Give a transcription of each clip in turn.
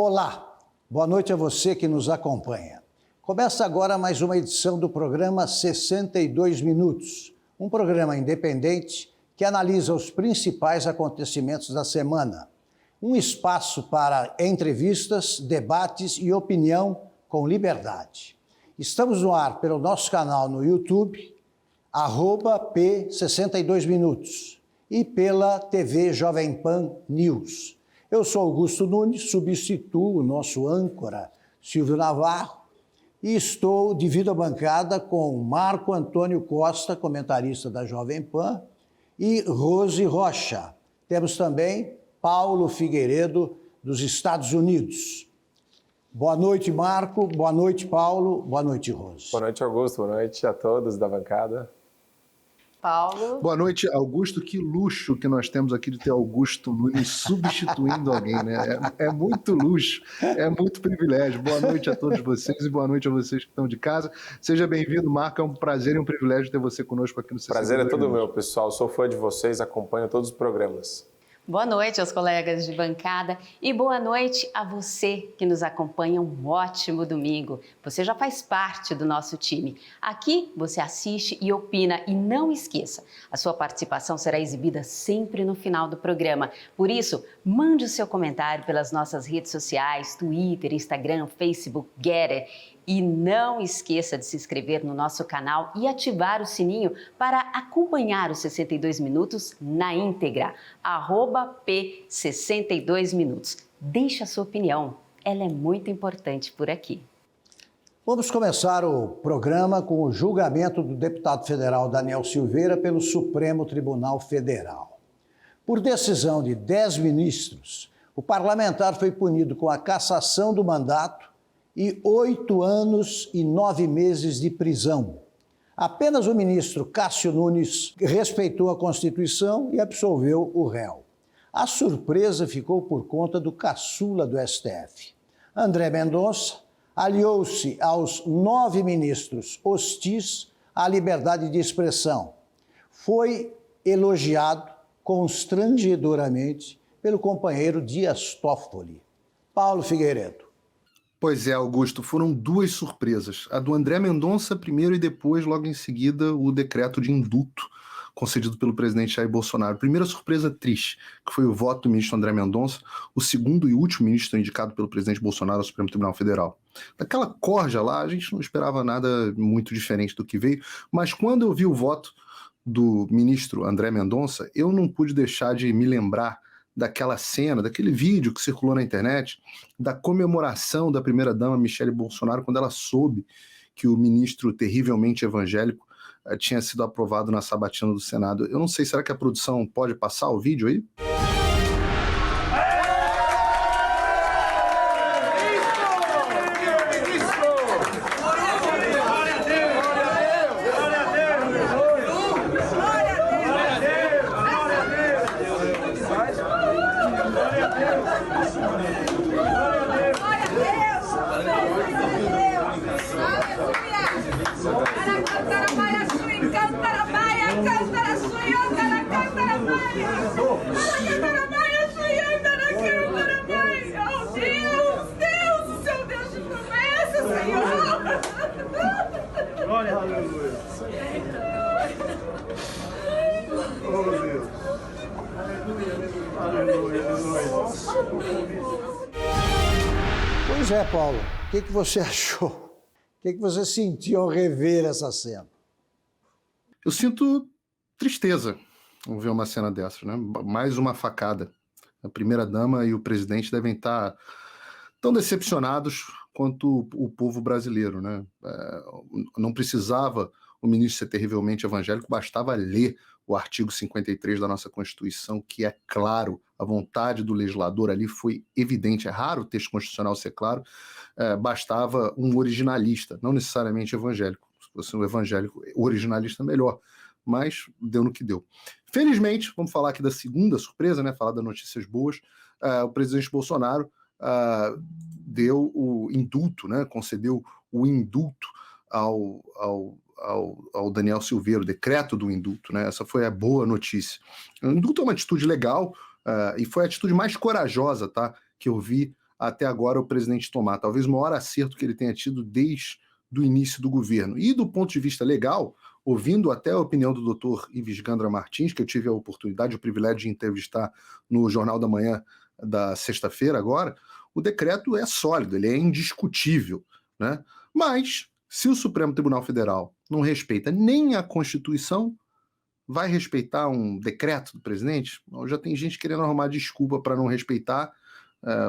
Olá, boa noite a você que nos acompanha. Começa agora mais uma edição do programa 62 Minutos, um programa independente que analisa os principais acontecimentos da semana. Um espaço para entrevistas, debates e opinião com liberdade. Estamos no ar pelo nosso canal no YouTube, @P62Minutos, e pela TV Jovem Pan News. Eu sou Augusto Nunes, substituo o nosso âncora Silvio Navarro e estou divido a bancada com Marco Antônio Costa, comentarista da Jovem Pan, e Rose Rocha. Temos também Paulo Figueiredo, dos Estados Unidos. Boa noite, Marco. Boa noite, Paulo. Boa noite, Rose. Boa noite, Augusto. Boa noite a todos da bancada. Paulo. Boa noite, Augusto. Que luxo que nós temos aqui de ter Augusto Nunes substituindo alguém, né? É muito luxo, é muito privilégio. Boa noite a todos vocês e boa noite a vocês que estão de casa. Seja bem-vindo, Marco. É um prazer e um privilégio ter você conosco aqui no 62 Prazer é todo Minutos. meu, pessoal. Sou fã de vocês, acompanho todos os programas. Boa noite aos colegas de bancada e boa noite a você que nos acompanha. Um ótimo domingo. Você já faz parte do nosso time. Aqui você assiste e opina e não esqueça, a sua participação será exibida sempre no final do programa. Por isso, mande o seu comentário pelas nossas redes sociais, Twitter, Instagram, Facebook, Getter. E não esqueça de se inscrever no nosso canal e ativar o sininho para acompanhar os 62 Minutos na íntegra. @P62Minutos. Deixe a sua opinião, ela é muito importante por aqui. Vamos começar o programa com o julgamento do deputado federal Daniel Silveira pelo Supremo Tribunal Federal. Por decisão de 10 ministros, o parlamentar foi punido com a cassação do mandato e 8 anos e 9 meses de prisão. Apenas o ministro Cássio Nunes respeitou a Constituição e absolveu o réu. A surpresa ficou por conta do caçula do STF. André Mendonça aliou-se aos 9 ministros hostis à liberdade de expressão. Foi elogiado constrangedoramente pelo companheiro Dias Toffoli. Paulo Figueiredo. Pois é, Augusto, foram duas surpresas. A do André Mendonça primeiro e depois, logo em seguida, o decreto de indulto concedido pelo presidente Jair Bolsonaro. Primeira surpresa triste, que foi o voto do ministro André Mendonça, o segundo e último ministro indicado pelo presidente Bolsonaro ao Supremo Tribunal Federal. Daquela corja lá, a gente não esperava nada muito diferente do que veio, mas quando eu vi o voto do ministro André Mendonça, eu não pude deixar de me lembrar daquela cena, daquele vídeo que circulou na internet, da comemoração da primeira-dama Michele Bolsonaro, quando ela soube que o ministro terrivelmente evangélico tinha sido aprovado na sabatina do Senado. Eu não sei, será que a produção pode passar o vídeo aí? Pois é, Paulo, o que você achou? O que você sentiu ao rever essa cena? Eu sinto tristeza ao ver uma cena dessa, né? Mais uma facada. A primeira-dama e o presidente devem estar tão decepcionados quanto o povo brasileiro, né? Não precisava o ministro ser terrivelmente evangélico, bastava ler o artigo 53 da nossa Constituição, que é claro, a vontade do legislador ali foi evidente. É raro o texto constitucional ser claro, bastava um originalista, não necessariamente evangélico. Se fosse um evangélico, originalista melhor, mas deu no que deu. Felizmente, vamos falar aqui da segunda surpresa, né? Falar das notícias boas. O presidente Bolsonaro deu o indulto, né? Concedeu o indulto ao Daniel Silveira, o decreto do indulto, né? Essa foi a boa notícia. O indulto é uma atitude legal e foi a atitude mais corajosa, tá, que eu vi até agora o presidente tomar. Talvez o maior acerto que ele tenha tido desde o início do governo. E do ponto de vista legal, ouvindo até a opinião do Dr. Ives Gandra Martins, que eu tive a oportunidade, o privilégio de entrevistar no Jornal da Manhã da sexta-feira agora, o decreto é sólido, ele é indiscutível, né? Mas, se o Supremo Tribunal Federal não respeita nem a Constituição, vai respeitar um decreto do presidente? Já tem gente querendo arrumar desculpa para não respeitar.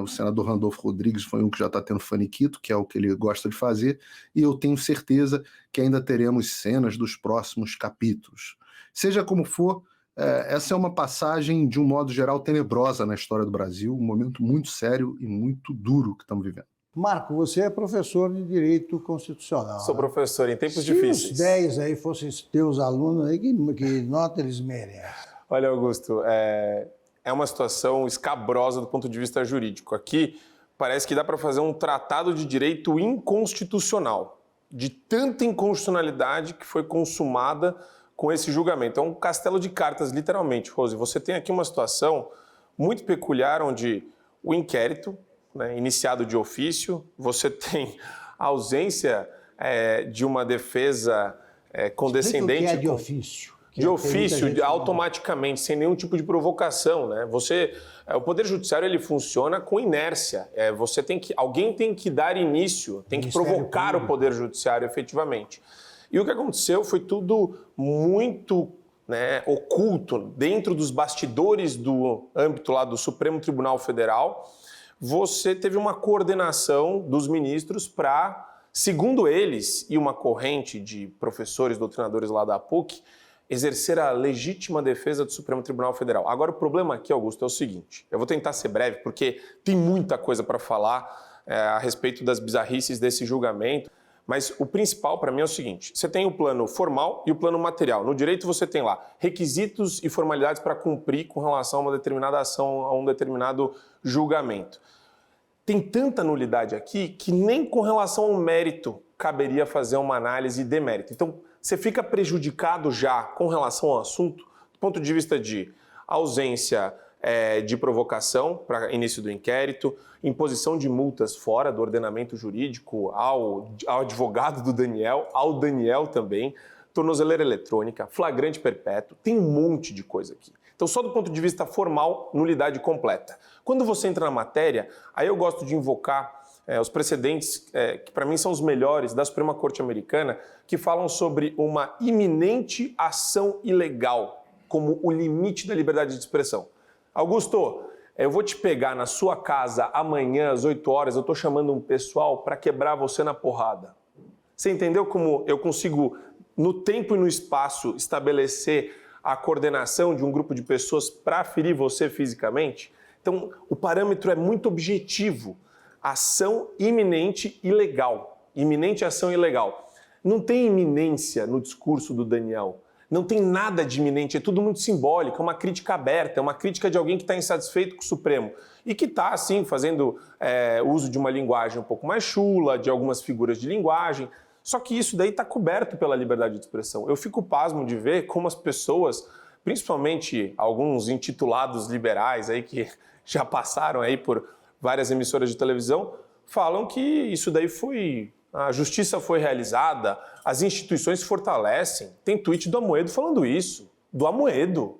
O senador Randolfo Rodrigues foi um que já está tendo faniquito, que é o que ele gosta de fazer, e eu tenho certeza que ainda teremos cenas dos próximos capítulos. Seja como for, essa é uma passagem, de um modo geral, tenebrosa na história do Brasil, um momento muito sério e muito duro que estamos vivendo. Marco, você é professor de Direito Constitucional. Sou né? professor em tempos Se difíceis. os 10 aí fossem teus alunos, aí, que nota eles merecem? Olha, Augusto, é uma situação escabrosa do ponto de vista jurídico. Aqui parece que dá para fazer um tratado de direito inconstitucional, de tanta inconstitucionalidade que foi consumada com esse julgamento. É um castelo de cartas, literalmente, Rose. Você tem aqui uma situação muito peculiar, onde o inquérito, né, iniciado de ofício, você tem a ausência de uma defesa condescendente. O que é de ofício? De ofício, automaticamente, sem nenhum tipo de provocação, né? O Poder Judiciário ele funciona com inércia. Alguém tem que dar início, tem que provocar o Poder Judiciário efetivamente. E o que aconteceu foi tudo muito, né, oculto, dentro dos bastidores do âmbito lá do Supremo Tribunal Federal. Você teve uma coordenação dos ministros para, segundo eles, e uma corrente de professores, doutrinadores lá da PUC, exercer a legítima defesa do Supremo Tribunal Federal. Agora, o problema aqui, Augusto, é o seguinte. Eu vou tentar ser breve, porque tem muita coisa para falar a respeito das bizarrices desse julgamento. Mas o principal para mim é o seguinte. Você tem o plano formal e o plano material. No direito você tem lá requisitos e formalidades para cumprir com relação a uma determinada ação, a um determinado julgamento. Tem tanta nulidade aqui que nem com relação ao mérito caberia fazer uma análise de mérito. Então, você fica prejudicado já com relação ao assunto, do ponto de vista de ausência de provocação para início do inquérito, imposição de multas fora do ordenamento jurídico ao advogado do Daniel, ao Daniel também, tornozeleira eletrônica, flagrante perpétuo, tem um monte de coisa aqui. Então, só do ponto de vista formal, nulidade completa. Quando você entra na matéria, aí eu gosto de invocar os precedentes, que para mim são os melhores, da Suprema Corte Americana, que falam sobre uma iminente ação ilegal como o limite da liberdade de expressão. Augusto, eu vou te pegar na sua casa amanhã às 8 horas, eu estou chamando um pessoal para quebrar você na porrada. Você entendeu como eu consigo, no tempo e no espaço, estabelecer a coordenação de um grupo de pessoas para ferir você fisicamente? Então, o parâmetro é muito objetivo. Ação iminente e legal. Iminente ação ilegal. Não tem iminência no discurso do Daniel. Não tem nada de iminente, é tudo muito simbólico, é uma crítica aberta, é uma crítica de alguém que está insatisfeito com o Supremo e que está, assim, fazendo uso de uma linguagem um pouco mais chula, de algumas figuras de linguagem. Só que isso daí está coberto pela liberdade de expressão. Eu fico pasmo de ver como as pessoas, principalmente alguns intitulados liberais aí que já passaram aí por várias emissoras de televisão, falam que isso daí a justiça foi realizada, as instituições se fortalecem. Tem tweet do Amoedo falando isso, do Amoedo.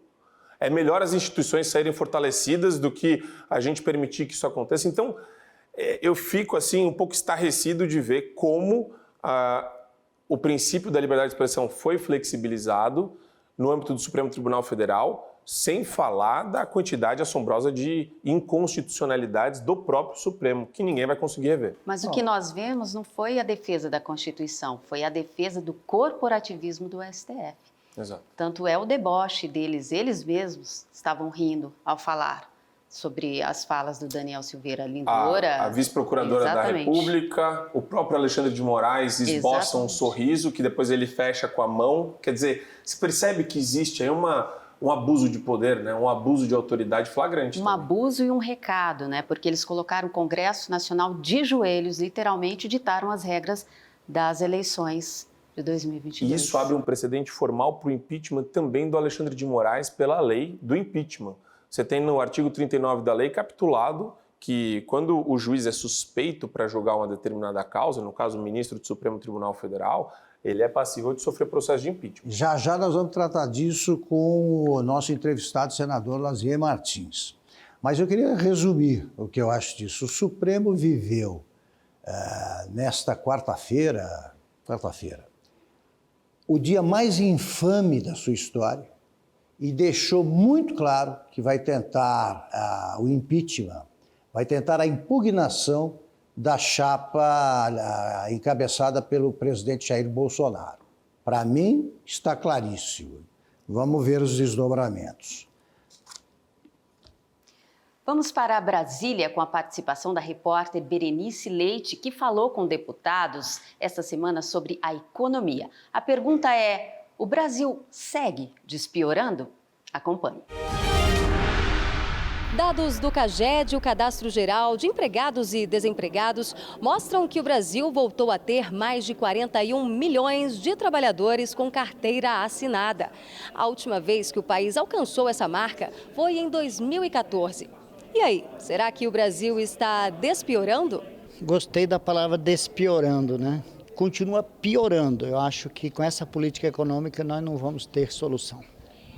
É melhor as instituições saírem fortalecidas do que a gente permitir que isso aconteça. Então, eu fico assim um pouco estarrecido de ver como o princípio da liberdade de expressão foi flexibilizado no âmbito do Supremo Tribunal Federal, sem falar da quantidade assombrosa de inconstitucionalidades do próprio Supremo, que ninguém vai conseguir rever. Mas o que nós vemos não foi a defesa da Constituição, foi a defesa do corporativismo do STF. Exato. Tanto é o deboche deles, eles mesmos estavam rindo ao falar sobre as falas do Daniel Silveira Lindora. A vice-procuradora da República, o próprio Alexandre de Moraes esboça um sorriso que depois ele fecha com a mão. Quer dizer, se percebe que existe aí um abuso de poder, né? Um abuso de autoridade flagrante. Um abuso e um recado, né? Porque eles colocaram o Congresso Nacional de joelhos, literalmente ditaram as regras das eleições de 2022. E isso abre um precedente formal para o impeachment também do Alexandre de Moraes pela lei do impeachment. Você tem no artigo 39 da lei capitulado que quando o juiz é suspeito para julgar uma determinada causa, no caso o ministro do Supremo Tribunal Federal, ele é passível de sofrer processo de impeachment. Já já nós vamos tratar disso com o nosso entrevistado, senador Lazier Martins. Mas eu queria resumir o que eu acho disso. O Supremo viveu nesta quarta-feira, o dia mais infame da sua história e deixou muito claro que vai tentar o impeachment, vai tentar a impugnação da chapa encabeçada pelo presidente Jair Bolsonaro. Para mim, está claríssimo. Vamos ver os desdobramentos. Vamos para Brasília com a participação da repórter Berenice Leite, que falou com deputados esta semana sobre a economia. A pergunta é: o Brasil segue despiorando? Acompanhe. Dados do CAGED, o Cadastro Geral de Empregados e Desempregados, mostram que o Brasil voltou a ter mais de 41 milhões de trabalhadores com carteira assinada. A última vez que o país alcançou essa marca foi em 2014. E aí, será que o Brasil está despiorando? Gostei da palavra despiorando, né? Continua piorando. Eu acho que com essa política econômica nós não vamos ter solução.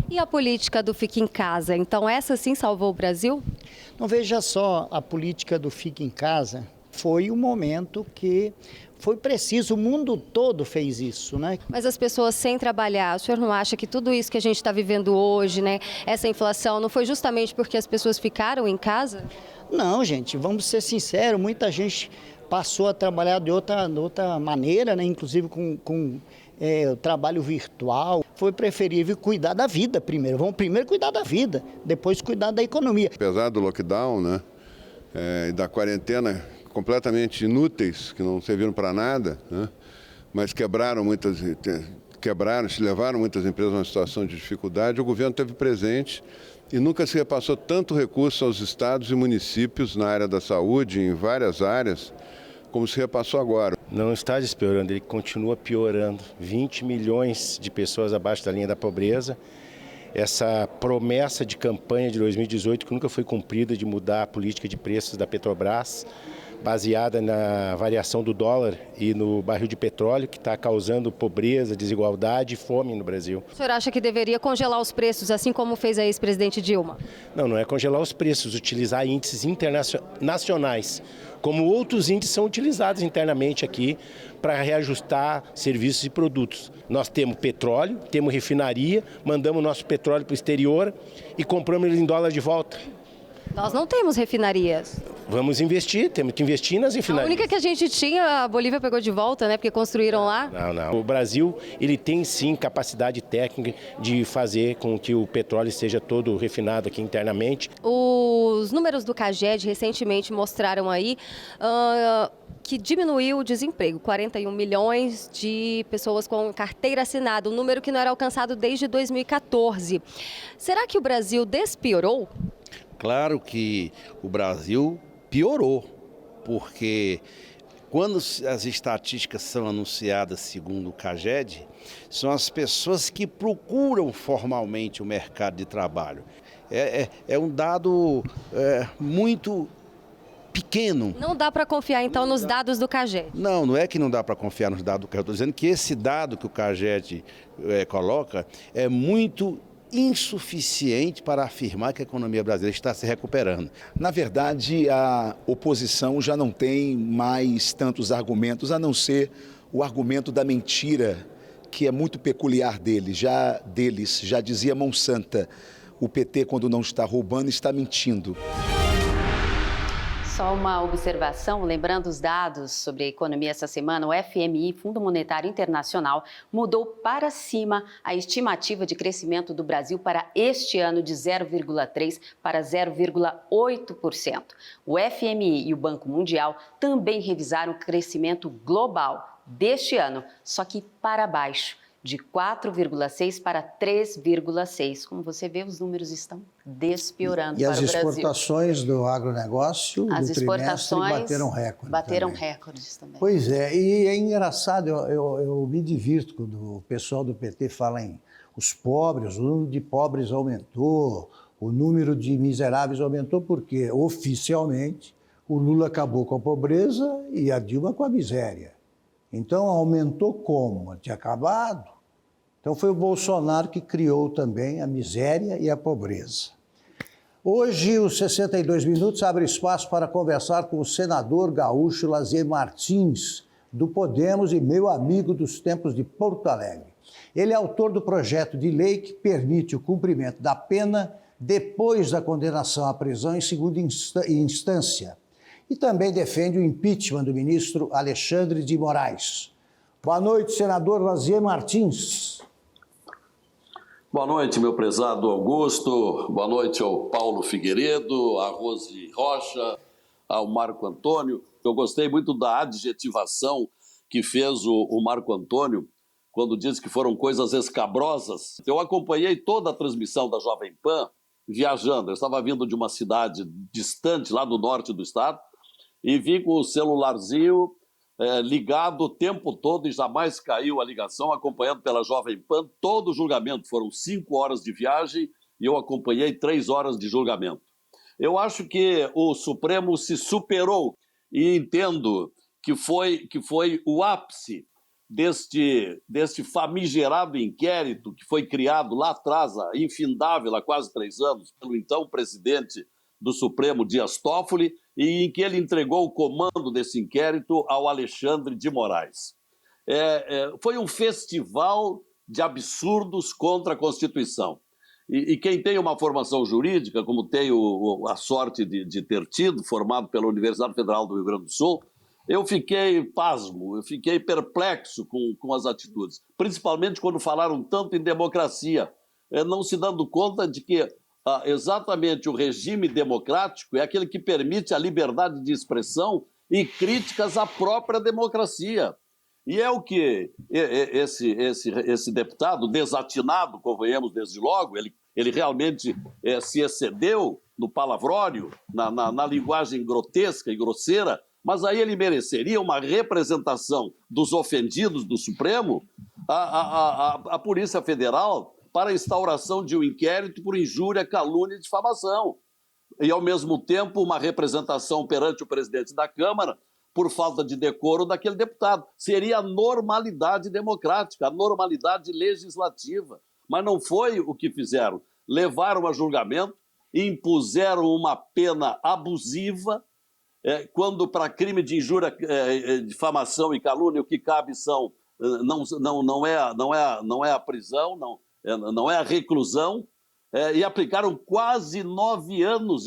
E a política do Fique em Casa, então essa sim salvou o Brasil? Não, veja só, a política do Fique em Casa foi um momento que foi preciso, o mundo todo fez isso, né? Mas as pessoas sem trabalhar, o senhor não acha que tudo isso que a gente está vivendo hoje, né, essa inflação, não foi justamente porque as pessoas ficaram em casa? Não, gente, vamos ser sinceros, muita gente passou a trabalhar de outra maneira, né? Inclusive com o trabalho virtual. Foi preferível cuidar da vida primeiro. Vamos primeiro cuidar da vida, depois cuidar da economia. Apesar do lockdown, né, e da quarentena completamente inúteis, que não serviram para nada, né, mas levaram muitas empresas a uma situação de dificuldade, o governo esteve presente e nunca se repassou tanto recurso aos estados e municípios na área da saúde, em várias áreas, como se repassou agora. Não está despiorando, ele continua piorando. 20 milhões de pessoas abaixo da linha da pobreza. Essa promessa de campanha de 2018, que nunca foi cumprida, de mudar a política de preços da Petrobras, baseada na variação do dólar e no barril de petróleo, que está causando pobreza, desigualdade e fome no Brasil. O senhor acha que deveria congelar os preços, assim como fez a ex-presidente Dilma? Não é congelar os preços, utilizar índices internacionais, como outros índices são utilizados internamente aqui para reajustar serviços e produtos. Nós temos petróleo, temos refinaria, mandamos nosso petróleo para o exterior e compramos ele em dólar de volta. Nós não temos refinarias. Vamos investir, temos que investir nas refinarias. A única que a gente tinha, a Bolívia pegou de volta, né? Porque construíram lá. Não. O Brasil, ele tem sim capacidade técnica de fazer com que o petróleo seja todo refinado aqui internamente. Os números do CAGED recentemente mostraram aí que diminuiu o desemprego. 41 milhões de pessoas com carteira assinada, um número que não era alcançado desde 2014. Será que o Brasil despiorou? Claro que o Brasil piorou, porque quando as estatísticas são anunciadas segundo o CAGED, são as pessoas que procuram formalmente o mercado de trabalho. É um dado muito pequeno. Não dá para confiar, então, nos dados do CAGED? Não é que não dá para confiar nos dados do CAGED. Estou dizendo que esse dado que o CAGED coloca é muito insuficiente para afirmar que a economia brasileira está se recuperando. Na verdade, a oposição já não tem mais tantos argumentos, a não ser o argumento da mentira, que é muito peculiar deles. Já dizia Monsanto, o PT, quando não está roubando, está mentindo. Só uma observação, lembrando os dados sobre a economia essa semana, o FMI, Fundo Monetário Internacional, mudou para cima a estimativa de crescimento do Brasil para este ano de 0,3% para 0,8%. O FMI e o Banco Mundial também revisaram o crescimento global deste ano, só que para baixo, de 4,6% para 3,6%. Como você vê, os números estão despiorando para o Brasil. E as exportações do agronegócio do trimestre bateram recorde. Bateram recordes também. Pois é, e é engraçado, eu me divirto quando o pessoal do PT fala em os pobres, o número de pobres aumentou, O número de miseráveis aumentou porque, oficialmente, o Lula acabou com a pobreza e a Dilma com a miséria. Então, aumentou como? Tinha acabado. Então, foi o Bolsonaro que criou também a miséria e a pobreza. Hoje, os 62 Minutos abre espaço para conversar com o senador gaúcho Lazier Martins, do Podemos e meu amigo dos tempos de Porto Alegre. Ele é autor do projeto de lei que permite o cumprimento da pena depois da condenação à prisão em segunda instância. E também defende o impeachment do ministro Alexandre de Moraes. Boa noite, senador Lazier Martins. Boa noite, meu prezado Augusto. Boa noite ao Paulo Figueiredo, à Rose Rocha, ao Marco Antônio. Eu gostei muito da adjetivação que fez o Marco Antônio quando disse que foram coisas escabrosas. Eu acompanhei toda a transmissão da Jovem Pan viajando. Eu estava vindo de uma cidade distante, lá do norte do estado, e vi com o celularzinho ligado o tempo todo e jamais caiu a ligação, acompanhando pela Jovem Pan todo o julgamento. Foram 5 horas de viagem e eu acompanhei 3 horas de julgamento. Eu acho que o Supremo se superou e entendo que foi o ápice deste famigerado inquérito que foi criado lá atrás, infindável, há quase 3 anos, pelo então presidente do Supremo, Dias Toffoli, e em que ele entregou o comando desse inquérito ao Alexandre de Moraes. Foi um festival de absurdos contra a Constituição. E quem tem uma formação jurídica, como tenho a sorte de ter tido, formado pela Universidade Federal do Rio Grande do Sul, eu fiquei pasmo, eu fiquei perplexo com as atitudes, principalmente quando falaram tanto em democracia, não se dando conta de que exatamente o regime democrático é aquele que permite a liberdade de expressão e críticas à própria democracia. E é o que esse deputado, desatinado, convenhamos desde logo, ele realmente se excedeu no palavrório, na linguagem grotesca e grosseira, mas aí ele mereceria uma representação dos ofendidos do Supremo, a Polícia Federal, para a instauração de um inquérito por injúria, calúnia e difamação. E, ao mesmo tempo, uma representação perante o presidente da Câmara por falta de decoro daquele deputado. Seria a normalidade democrática, a normalidade legislativa. Mas não foi o que fizeram. Levaram a julgamento, impuseram uma pena abusiva, quando para crime de injúria, difamação e calúnia o que cabe não é a prisão, não é a reclusão, e aplicaram quase 9 anos,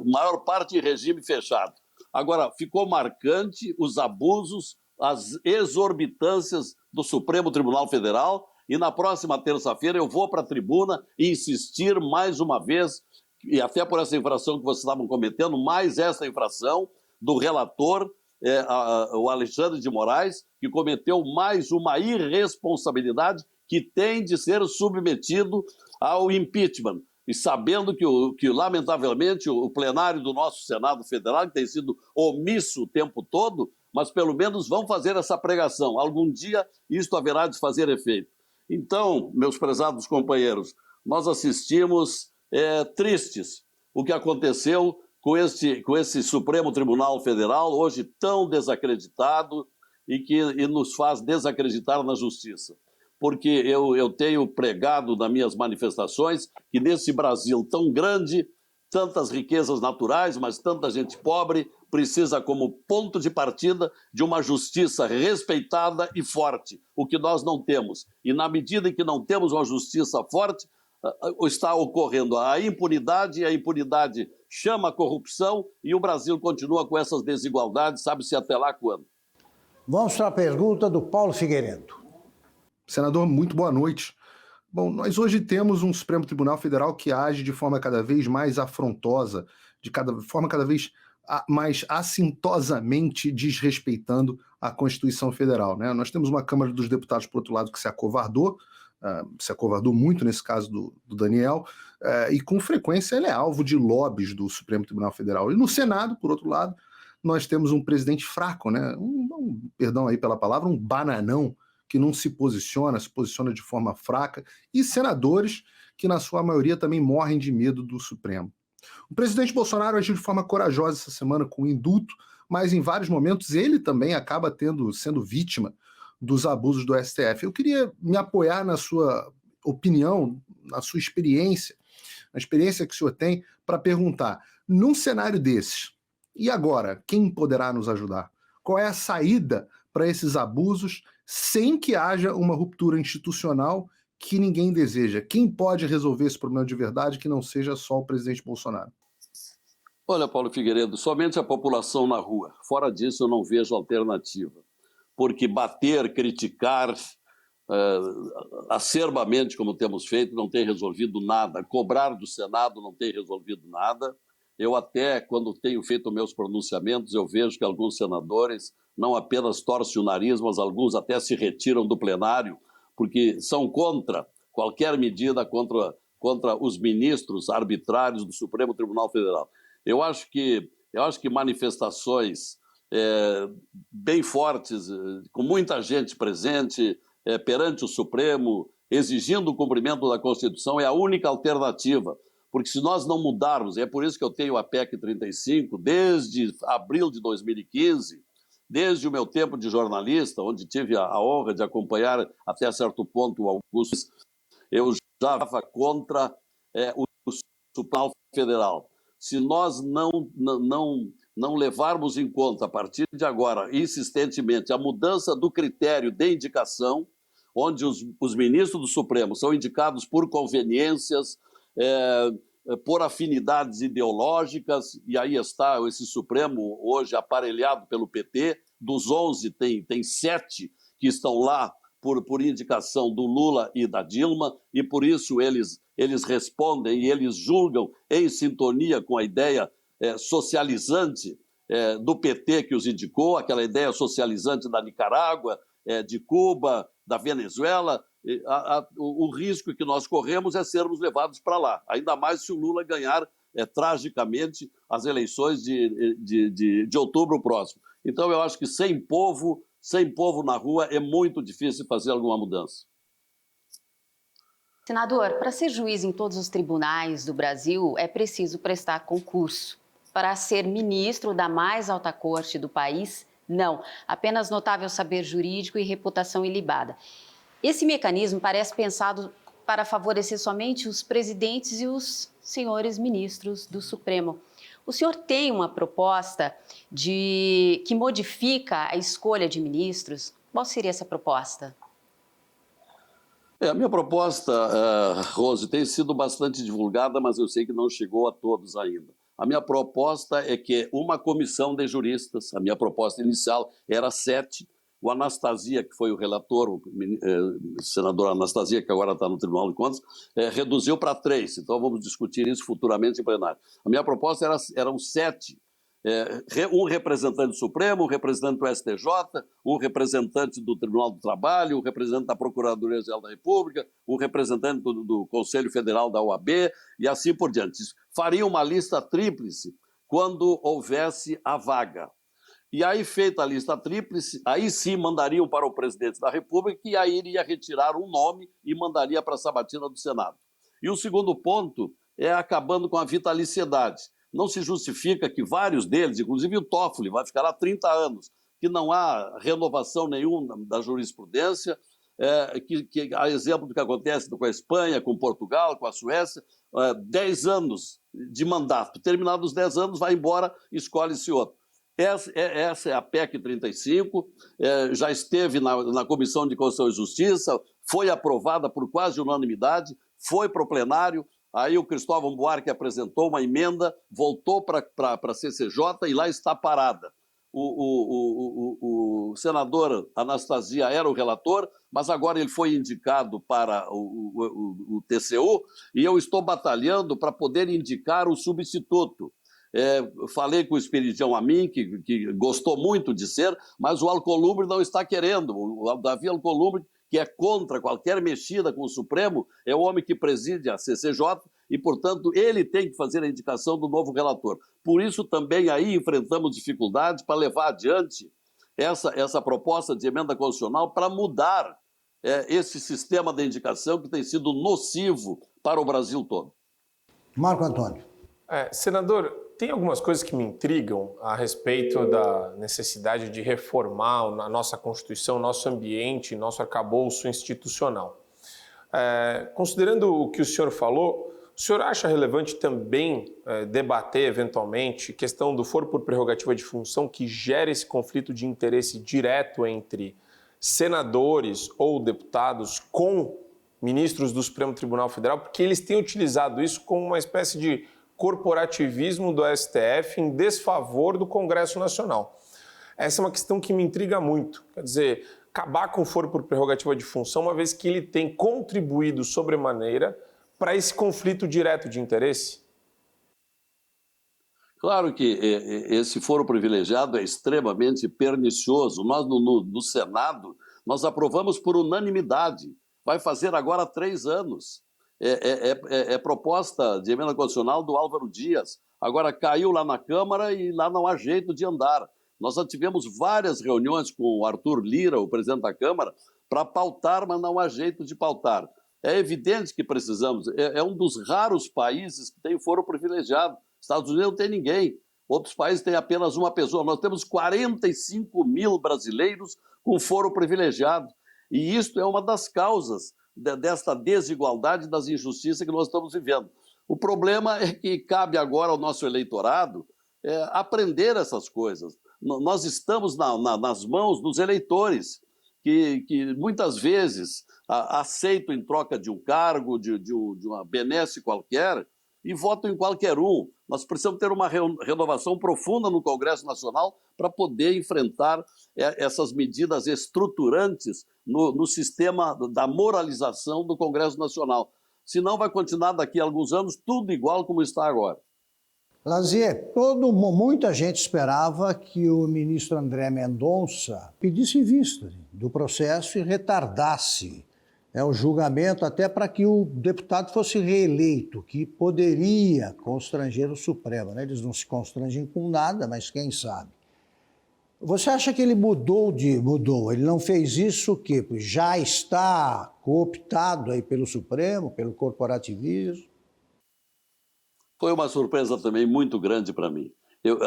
maior parte em regime fechado. Agora, ficou marcante os abusos, as exorbitâncias do Supremo Tribunal Federal, e na próxima terça-feira eu vou para a tribuna insistir mais uma vez, e até por essa infração que vocês estavam cometendo, mais essa infração do relator, o Alexandre de Moraes, que cometeu mais uma irresponsabilidade que tem de ser submetido ao impeachment. E sabendo que lamentavelmente, o plenário do nosso Senado Federal, que tem sido omisso o tempo todo, mas pelo menos vão fazer essa pregação. Algum dia isto haverá de fazer efeito. Então, meus prezados companheiros, nós assistimos tristes o que aconteceu com esse Supremo Tribunal Federal, hoje tão desacreditado e nos faz desacreditar na justiça. Porque eu tenho pregado nas minhas manifestações que nesse Brasil tão grande, tantas riquezas naturais, mas tanta gente pobre, precisa como ponto de partida de uma justiça respeitada e forte, o que nós não temos. E na medida em que não temos uma justiça forte, está ocorrendo a impunidade, e a impunidade chama a corrupção, e o Brasil continua com essas desigualdades, sabe-se até lá quando. Vamos para a pergunta do Paulo Figueiredo. Senador, muito boa noite. Bom, nós hoje temos um Supremo Tribunal Federal que age de forma cada vez mais afrontosa, de forma cada vez mais assintosamente desrespeitando a Constituição Federal, né? Nós temos uma Câmara dos Deputados, por outro lado, que se acovardou muito nesse caso do Daniel, e com frequência ele é alvo de lobbies do Supremo Tribunal Federal. E no Senado, por outro lado, nós temos um presidente fraco, né? Perdão aí pela palavra, um bananão, que não se posiciona de forma fraca, e senadores que na sua maioria também morrem de medo do Supremo. O presidente Bolsonaro agiu de forma corajosa essa semana com indulto, mas em vários momentos ele também acaba sendo vítima dos abusos do STF. Eu queria me apoiar na sua opinião, na sua experiência, na experiência que o senhor tem, para perguntar, num cenário desses, e agora, quem poderá nos ajudar? Qual é a saída para esses abusos sem que haja uma ruptura institucional que ninguém deseja? Quem pode resolver esse problema de verdade que não seja só o presidente Bolsonaro? Olha, Paulo Figueiredo, somente a população na rua. Fora disso, eu não vejo alternativa. Porque bater, criticar acerbamente, como temos feito, não tem resolvido nada. Cobrar do Senado não tem resolvido nada. Eu até, quando tenho feito meus pronunciamentos, eu vejo que alguns senadores não apenas torcem o nariz, mas alguns até se retiram do plenário, porque são contra qualquer medida contra os ministros arbitrários do Supremo Tribunal Federal. Eu acho que manifestações bem fortes, com muita gente presente perante o Supremo, exigindo o cumprimento da Constituição, é a única alternativa. Porque se nós não mudarmos, é por isso que eu tenho a PEC 35, desde abril de 2015, desde o meu tempo de jornalista, onde tive a honra de acompanhar até certo ponto o Augusto, eu já estava contra o Supremo Federal. Se nós não levarmos em conta, a partir de agora, insistentemente, a mudança do critério de indicação, onde os ministros do Supremo são indicados por conveniências, por afinidades ideológicas, e aí está esse Supremo hoje aparelhado pelo PT, dos 11 tem 7 que estão lá por indicação do Lula e da Dilma, e por isso eles respondem e eles julgam em sintonia com a ideia socializante do PT que os indicou, aquela ideia socializante da Nicarágua, de Cuba, da Venezuela. O risco que nós corremos é sermos levados para lá, ainda mais se o Lula ganhar tragicamente as eleições de outubro próximo. Então, eu acho que sem povo na rua é muito difícil fazer alguma mudança. Senador, para ser juiz em todos os tribunais do Brasil, é preciso prestar concurso. Para ser ministro da mais alta corte do país, não. Apenas notável saber jurídico e reputação ilibada. Esse mecanismo parece pensado para favorecer somente os presidentes e os senhores ministros do Supremo. O senhor tem uma proposta que modifica a escolha de ministros? Qual seria essa proposta? A minha proposta, Rose, tem sido bastante divulgada, mas eu sei que não chegou a todos ainda. A minha proposta é que uma comissão de juristas, a minha proposta inicial era 7, o Anastasia, que foi o relator, o senador Anastasia, que agora está no Tribunal de Contas, reduziu para 3, então vamos discutir isso futuramente em plenário. A minha proposta eram 7, um representante do Supremo, um representante do STJ, um representante do Tribunal do Trabalho, um representante da Procuradoria-Geral da República, um representante do Conselho Federal da OAB e assim por diante. Faria uma lista tríplice quando houvesse a vaga. E aí, feita a lista tríplice, aí sim mandariam para o presidente da República, e aí iria retirar um nome e mandaria para a sabatina do Senado. E o segundo ponto é acabando com a vitaliciedade. Não se justifica que vários deles, inclusive o Toffoli, vai ficar lá 30 anos, que não há renovação nenhuma da jurisprudência, que a exemplo do que acontece com a Espanha, com Portugal, com a Suécia, 10 anos de mandato. Terminados os 10 anos, vai embora, escolhe-se outro. Essa é a PEC 35, já esteve na Comissão de Constituição e Justiça, foi aprovada por quase unanimidade, foi para o plenário, aí o Cristóvão Buarque apresentou uma emenda, voltou para a CCJ e lá está parada. O senador Anastasia era o relator, mas agora ele foi indicado para o TCU e eu estou batalhando para poder indicar o substituto. Falei com o Espiridião Amin, que gostou muito de ser, mas o Alcolumbre não está querendo. O Davi Alcolumbre, que é contra qualquer mexida com o Supremo, é o homem que preside a CCJ e, portanto, ele tem que fazer a indicação do novo relator. Por isso, também aí enfrentamos dificuldades para levar adiante essa proposta de emenda constitucional para mudar esse sistema de indicação que tem sido nocivo para o Brasil todo. Marco Antônio. Senador, tem algumas coisas que me intrigam a respeito da necessidade de reformar a nossa Constituição, nosso ambiente, nosso arcabouço institucional. Considerando o que o senhor falou, o senhor acha relevante também debater, eventualmente, questão do foro por prerrogativa de função que gera esse conflito de interesse direto entre senadores ou deputados com ministros do Supremo Tribunal Federal, porque eles têm utilizado isso como uma espécie de corporativismo do STF em desfavor do Congresso Nacional. Essa é uma questão que me intriga muito. Quer dizer, acabar com o foro por prerrogativa de função, uma vez que ele tem contribuído sobremaneira para esse conflito direto de interesse? Claro que esse foro privilegiado é extremamente pernicioso. Nós, no Senado, nós aprovamos por unanimidade. Vai fazer agora 3 anos. É proposta de emenda constitucional do Álvaro Dias. Agora caiu lá na Câmara e lá não há jeito de andar. Nós já tivemos várias reuniões com o Arthur Lira, o presidente da Câmara, para pautar, mas não há jeito de pautar. É evidente que precisamos. É um dos raros países que tem foro privilegiado. Estados Unidos não tem ninguém. Outros países têm apenas uma pessoa. Nós temos 45 mil brasileiros com foro privilegiado. E isso é uma das causas desta desigualdade, das injustiças que nós estamos vivendo. O problema é que cabe agora ao nosso eleitorado aprender essas coisas. Nós estamos nas mãos dos eleitores, que muitas vezes aceitam em troca de um cargo, de uma benesse qualquer, e votam em qualquer um. Nós precisamos ter uma renovação profunda no Congresso Nacional para poder enfrentar essas medidas estruturantes no sistema da moralização do Congresso Nacional. Senão vai continuar daqui a alguns anos tudo igual como está agora. Lazier, muita gente esperava que o ministro André Mendonça pedisse vista do processo e retardasse o julgamento até para que o deputado fosse reeleito, que poderia constranger o Supremo. Né? Eles não se constrangem com nada, mas quem sabe. Você acha que ele mudou? Ele não fez isso o quê? Já está cooptado aí pelo Supremo, pelo corporativismo? Foi uma surpresa também muito grande para mim. Eu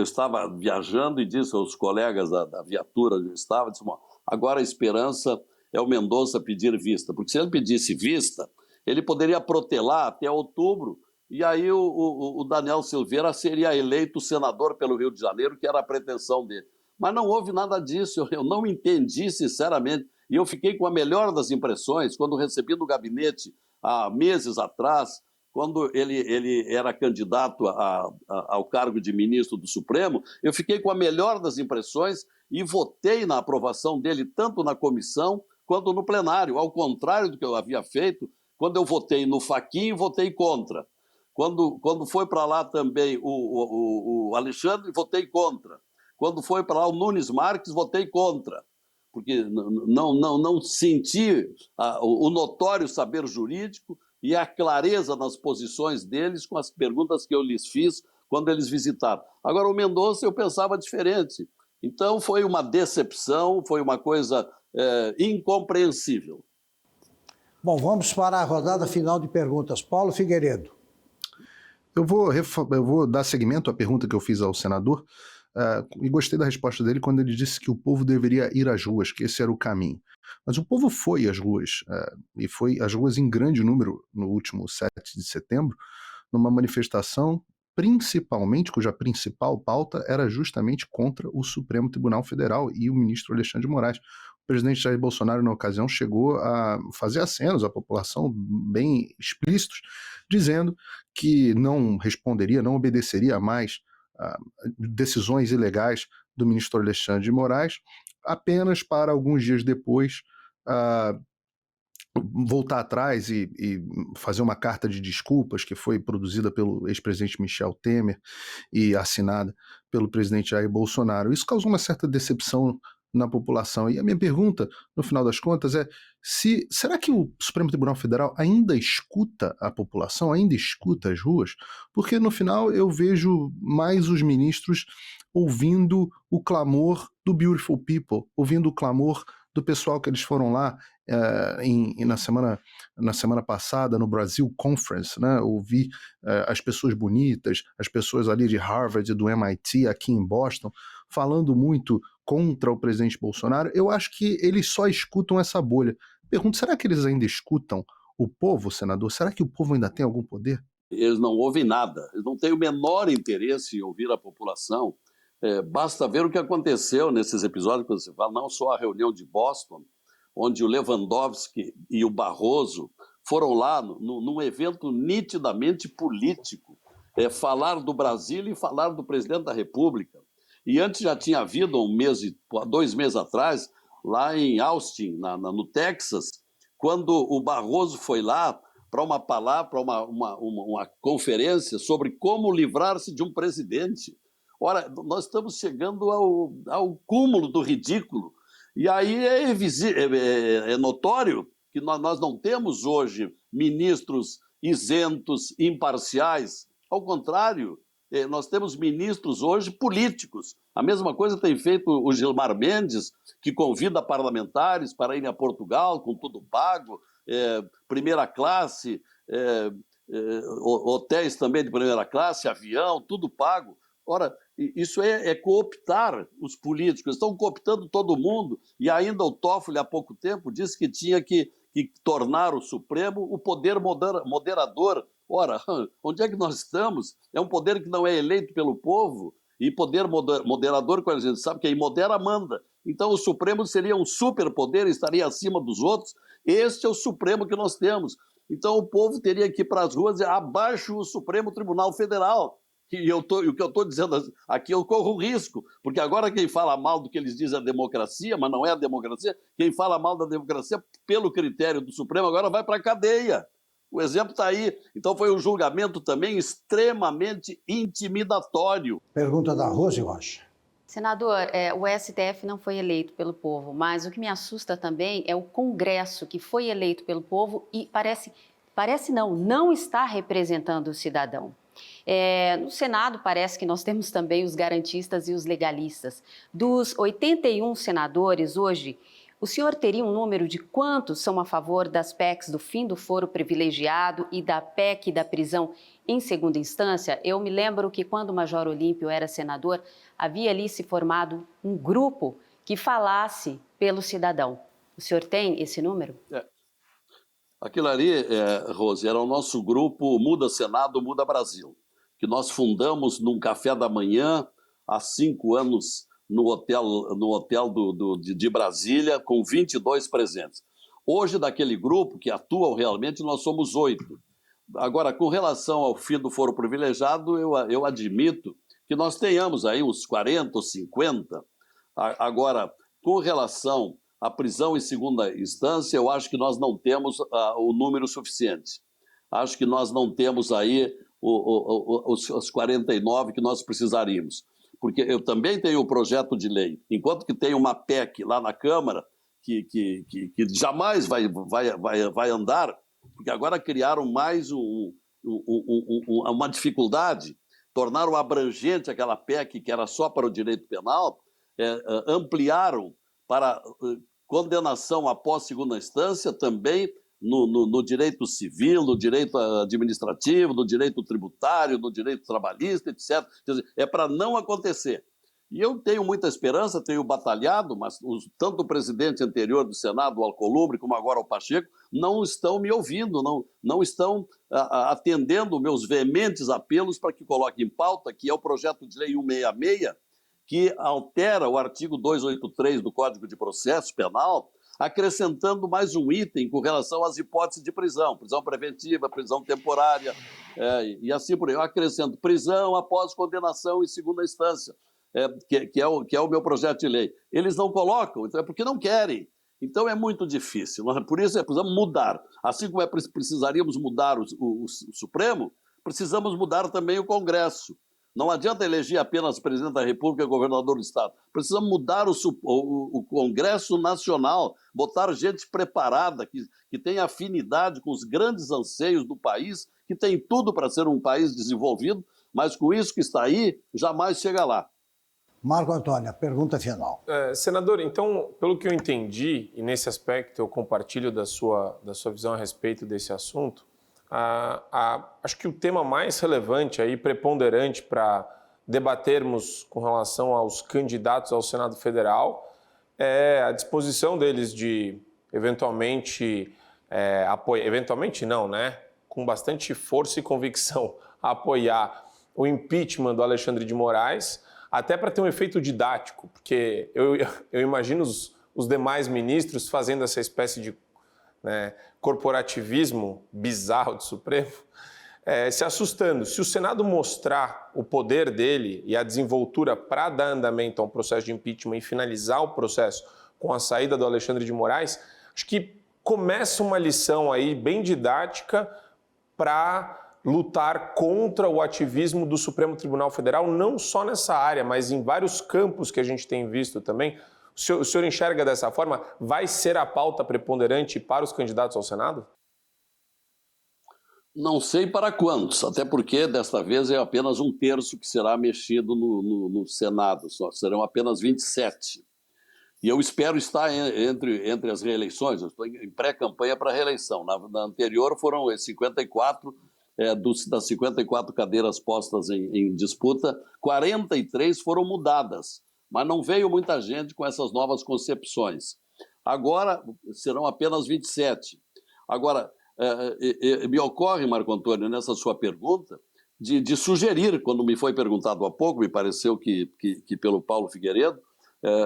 estava viajando e disse aos colegas da viatura onde eu estava, disse, agora a esperança é o Mendonça pedir vista, porque se ele pedisse vista, ele poderia protelar até outubro, e aí o Daniel Silveira seria eleito senador pelo Rio de Janeiro, que era a pretensão dele. Mas não houve nada disso, eu não entendi sinceramente, e eu fiquei com a melhor das impressões quando recebi do gabinete há meses atrás, quando ele era candidato ao cargo de ministro do Supremo, eu fiquei com a melhor das impressões e votei na aprovação dele tanto na comissão quanto no plenário, ao contrário do que eu havia feito, quando eu votei no Fachin, votei contra. Quando foi para lá também o Alexandre, votei contra. Quando foi para lá o Nunes Marques, votei contra, porque não senti o notório saber jurídico e a clareza nas posições deles com as perguntas que eu lhes fiz quando eles visitaram. Agora, o Mendonça eu pensava diferente. Então, foi uma decepção, foi uma coisa incompreensível. Bom, vamos para a rodada final de perguntas. Paulo Figueiredo. Eu vou dar seguimento à pergunta que eu fiz ao senador e gostei da resposta dele quando ele disse que o povo deveria ir às ruas, que esse era o caminho. Mas o povo foi às ruas, e foi às ruas em grande número no último 7 de setembro, numa manifestação principalmente, cuja principal pauta era justamente contra o Supremo Tribunal Federal e o ministro Alexandre de Moraes. O presidente Jair Bolsonaro, na ocasião, chegou a fazer acenos à população bem explícitos, dizendo que não responderia, não obedeceria mais decisões ilegais do ministro Alexandre de Moraes, apenas para alguns dias depois voltar atrás e fazer uma carta de desculpas que foi produzida pelo ex-presidente Michel Temer e assinada pelo presidente Jair Bolsonaro. Isso causou uma certa decepção na população. E a minha pergunta, no final das contas, é será que o Supremo Tribunal Federal ainda escuta a população, ainda escuta as ruas? Porque no final eu vejo mais os ministros ouvindo o clamor do Beautiful People, ouvindo o clamor do pessoal que eles foram lá na semana passada no Brasil Conference, né? Ouvi as pessoas bonitas, as pessoas ali de Harvard, do MIT, aqui em Boston, falando muito contra o presidente Bolsonaro. Eu acho que eles só escutam essa bolha. Pergunto, será que eles ainda escutam o povo, senador? Será que o povo ainda tem algum poder? Eles não ouvem nada, eles não têm o menor interesse em ouvir a população. Basta ver o que aconteceu nesses episódios que você fala, não só a reunião de Boston, onde o Lewandowski e o Barroso foram lá num evento nitidamente político, falar do Brasil e falar do presidente da República. E antes já tinha havido 2 meses atrás, lá em Austin, no Texas, quando o Barroso foi lá para uma conferência sobre como livrar-se de um presidente. Ora, nós estamos chegando ao cúmulo do ridículo. E aí é notório que nós não temos hoje ministros isentos, imparciais. Ao contrário, nós temos ministros hoje políticos. A mesma coisa tem feito o Gilmar Mendes, que convida parlamentares para irem a Portugal com tudo pago, primeira classe, hotéis também de primeira classe, avião, tudo pago. Ora, isso é cooptar os políticos, estão cooptando todo mundo, e ainda o Toffoli, há pouco tempo, disse que tinha que tornar o Supremo o poder moderador. Ora, onde é que nós estamos? É um poder que não é eleito pelo povo, e poder moderador, quando a gente sabe que quem modera, manda. Então o Supremo seria um superpoder, estaria acima dos outros. Este é o Supremo que nós temos. Então o povo teria que ir para as ruas e dizer, abaixo o Supremo Tribunal Federal. E o que eu estou dizendo aqui, eu corro risco, porque agora quem fala mal do que eles dizem é a democracia, mas não é a democracia, quem fala mal da democracia, pelo critério do Supremo, agora vai para a cadeia. O exemplo está aí. Então foi um julgamento também extremamente intimidatório. Pergunta da Rose Rocha. Senador, o STF não foi eleito pelo povo, mas o que me assusta também é o Congresso, que foi eleito pelo povo e não está representando o cidadão. No Senado parece que nós temos também os garantistas e os legalistas. Dos 81 senadores hoje, o senhor teria um número de quantos são a favor das PECs do fim do foro privilegiado e da PEC da prisão em segunda instância? Eu me lembro que quando o Major Olímpio era senador, havia ali se formado um grupo que falasse pelo cidadão. O senhor tem esse número? Aquilo ali, Rose, era o nosso grupo Muda Senado, Muda Brasil, que nós fundamos num café da manhã há 5 anos no hotel de Brasília, com 22 presentes. Hoje, daquele grupo que atuam realmente, nós somos 8. Agora, com relação ao fim do foro privilegiado, eu admito que nós tenhamos aí uns 40 ou 50. Agora, com relação à prisão em segunda instância, eu acho que nós não temos o número suficiente. Acho que nós não temos aí os 49 que nós precisaríamos. Porque eu também tenho um projeto de lei, enquanto que tem uma PEC lá na Câmara que jamais vai andar, porque agora criaram mais uma dificuldade, tornaram abrangente aquela PEC que era só para o direito penal, ampliaram para condenação após segunda instância também no direito civil, no direito administrativo, no direito tributário, no direito trabalhista, etc. Quer dizer, é para não acontecer. E eu tenho muita esperança, tenho batalhado, mas tanto o presidente anterior do Senado, o Alcolumbre, como agora o Pacheco, não estão me ouvindo, não estão atendendo meus veementes apelos para que coloque em pauta, que é o projeto de lei 166, que altera o artigo 283 do Código de Processo Penal, acrescentando mais um item com relação às hipóteses de prisão preventiva, prisão temporária, e assim por aí. Eu acrescento prisão após condenação em segunda instância, que é o meu projeto de lei. Eles não colocam, então é porque não querem. Então é muito difícil. Por isso precisamos mudar. Assim como precisaríamos mudar o Supremo, precisamos mudar também o Congresso. Não adianta eleger apenas presidente da República e governador do Estado. Precisamos mudar o Congresso Nacional, botar gente preparada, que tenha afinidade com os grandes anseios do país, que tem tudo para ser um país desenvolvido, mas com isso que está aí, jamais chega lá. Marco Antônio, a pergunta final. Senador, então, pelo que eu entendi, e nesse aspecto eu compartilho da sua visão a respeito desse assunto, acho que o tema mais relevante aí, preponderante para debatermos com relação aos candidatos ao Senado Federal é a disposição deles de eventualmente apoiar, eventualmente não, né? Com bastante força e convicção, apoiar o impeachment do Alexandre de Moraes, até para ter um efeito didático, porque eu imagino os demais ministros fazendo essa espécie de corporativismo bizarro do Supremo, se assustando. Se o Senado mostrar o poder dele e a desenvoltura para dar andamento a um processo de impeachment e finalizar o processo com a saída do Alexandre de Moraes, acho que começa uma lição aí bem didática para lutar contra o ativismo do Supremo Tribunal Federal, não só nessa área, mas em vários campos que a gente tem visto também. O senhor enxerga dessa forma? Vai ser a pauta preponderante para os candidatos ao Senado? Não sei para quantos, até porque desta vez é apenas 1/3 que será mexido no Senado, serão apenas 27. E eu espero estar entre as reeleições, eu estou em pré-campanha para a reeleição. Na anterior foram 54, das 54 cadeiras postas em disputa, 43 foram mudadas, mas não veio muita gente com essas novas concepções. Agora serão apenas 27. Agora, me ocorre, Marco Antônio, nessa sua pergunta, de sugerir, quando me foi perguntado há pouco, me pareceu que pelo Paulo Figueiredo,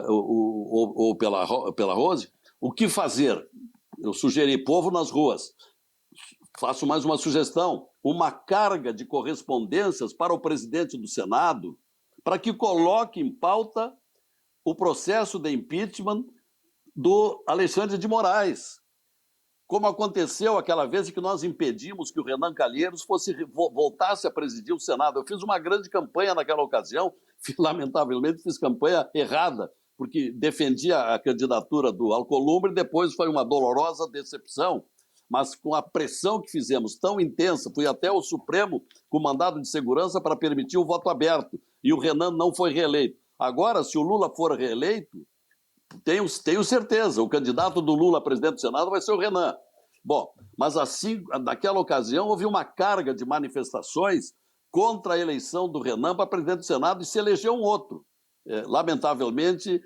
ou pela Rose, o que fazer? Eu sugeri povo nas ruas. Faço mais uma sugestão, uma carga de correspondências para o presidente do Senado, para que coloque em pauta o processo de impeachment do Alexandre de Moraes, como aconteceu aquela vez em que nós impedimos que o Renan Calheiros voltasse a presidir o Senado. Eu fiz uma grande campanha naquela ocasião, lamentavelmente fiz campanha errada, porque defendia a candidatura do Alcolumbre, depois foi uma dolorosa decepção, mas com a pressão que fizemos tão intensa, fui até o Supremo com mandado de segurança para permitir o voto aberto, e o Renan não foi reeleito. Agora, se o Lula for reeleito, tenho certeza, o candidato do Lula a presidente do Senado vai ser o Renan. Bom, mas assim, naquela ocasião, houve uma carga de manifestações contra a eleição do Renan para presidente do Senado e se elegeu um outro, lamentavelmente,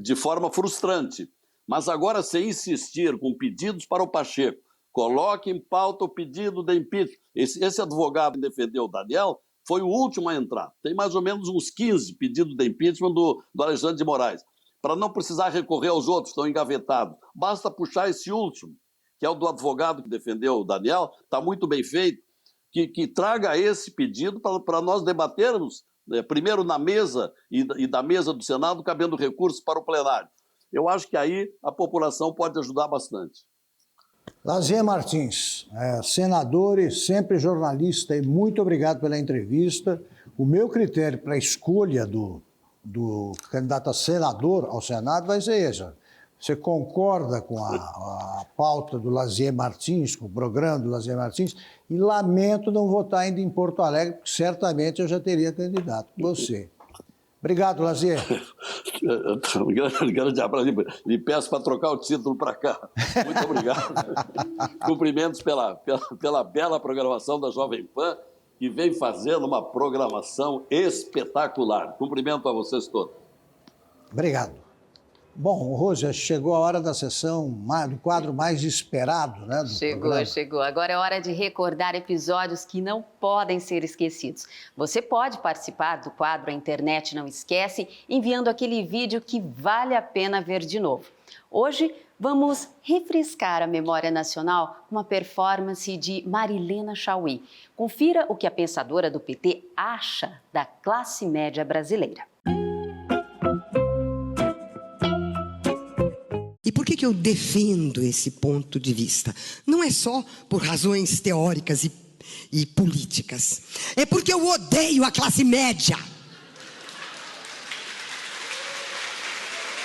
de forma frustrante. Mas agora, sem insistir com pedidos para o Pacheco, coloque em pauta o pedido de impeachment. Esse advogado que defendeu o Daniel foi o último a entrar. Tem mais ou menos uns 15 pedidos de impeachment do Alexandre de Moraes. Para não precisar recorrer aos outros, estão engavetados. Basta puxar esse último, que é o do advogado que defendeu o Daniel, está muito bem feito, que traga esse pedido para nós debatermos, primeiro na mesa e da mesa do Senado, cabendo recursos para o plenário. Eu acho que aí a população pode ajudar bastante. Lazier Martins, senador e sempre jornalista, e muito obrigado pela entrevista. O meu critério para a escolha do candidato a senador ao Senado vai ser esse. Você concorda com a pauta do Lazier Martins, com o programa do Lazier Martins, e lamento não votar ainda em Porto Alegre, porque certamente eu já teria candidato com você. Obrigado, Lazier. Grande abraço. Me peço para trocar o título para cá. Muito obrigado. Cumprimentos pela bela programação da Jovem Pan, que vem fazendo uma programação espetacular. Cumprimento a vocês todos. Obrigado. Bom, Rose, chegou a hora da sessão, do quadro mais esperado, né? Chegou. Agora é hora de recordar episódios que não podem ser esquecidos. Você pode participar do quadro A Internet Não Esquece, enviando aquele vídeo que vale a pena ver de novo. Hoje, vamos refrescar a memória nacional com uma performance de Marilena Chauí. Confira o que a pensadora do PT acha da classe média brasileira. E por que eu defendo esse ponto de vista? Não é só por razões teóricas e políticas. É porque eu odeio a classe média.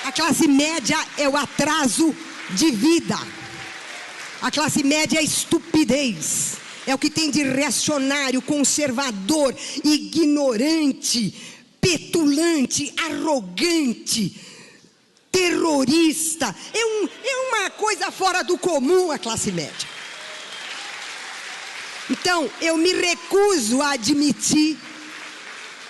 A classe média é o atraso de vida. A classe média é a estupidez. É o que tem de reacionário, conservador, ignorante, petulante, arrogante, terrorista. É uma coisa fora do comum a classe média. Então, eu me recuso a admitir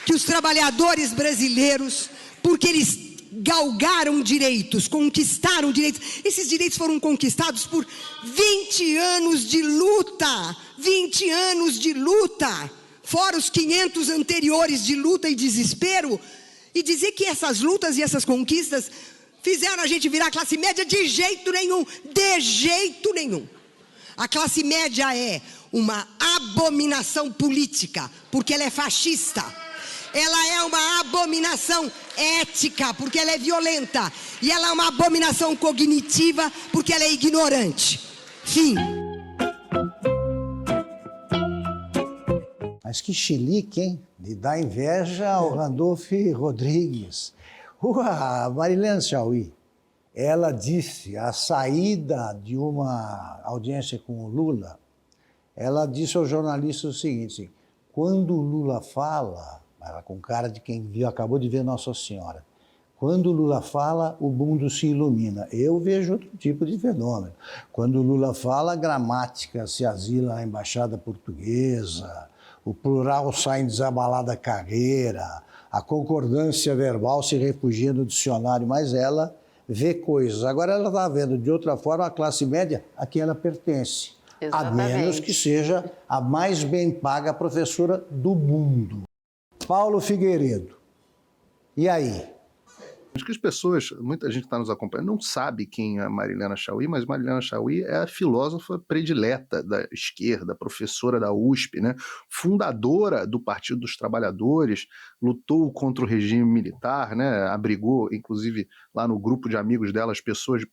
que os trabalhadores brasileiros, porque eles galgaram direitos, conquistaram direitos, esses direitos foram conquistados por 20 anos de luta, 20 anos de luta, fora os 500 anteriores de luta e desespero, e dizer que essas lutas e essas conquistas fizeram a gente virar classe média de jeito nenhum, de jeito nenhum. A classe média é uma abominação política, porque ela é fascista. Ela é uma abominação ética, porque ela é violenta. E ela é uma abominação cognitiva, porque ela é ignorante. Fim. Mas que chilique, hein? De dar inveja ao Randolph Rodrigues. A Marilena Chaui, ela disse, à saída de uma audiência com o Lula, ela disse aos jornalistas o seguinte, assim, quando o Lula fala, ela com cara de quem viu, acabou de ver Nossa Senhora, quando o Lula fala, o mundo se ilumina. Eu vejo outro tipo de fenômeno. Quando o Lula fala, a gramática se asila na Embaixada Portuguesa, o plural sai em desabalada carreira, a concordância verbal se refugia no dicionário, mas ela vê coisas. Agora ela está vendo de outra forma a classe média a quem ela pertence. Exatamente. A menos que seja a mais bem paga professora do mundo. Paulo Figueiredo. E aí? Acho que as pessoas, muita gente que está nos acompanhando, não sabe quem é a Marilena Chaui, mas Marilena Chaui é a filósofa predileta da esquerda, professora da USP, né? Fundadora do Partido dos Trabalhadores, lutou contra o regime militar, né? Abrigou, inclusive, lá no grupo de amigos delas, pessoas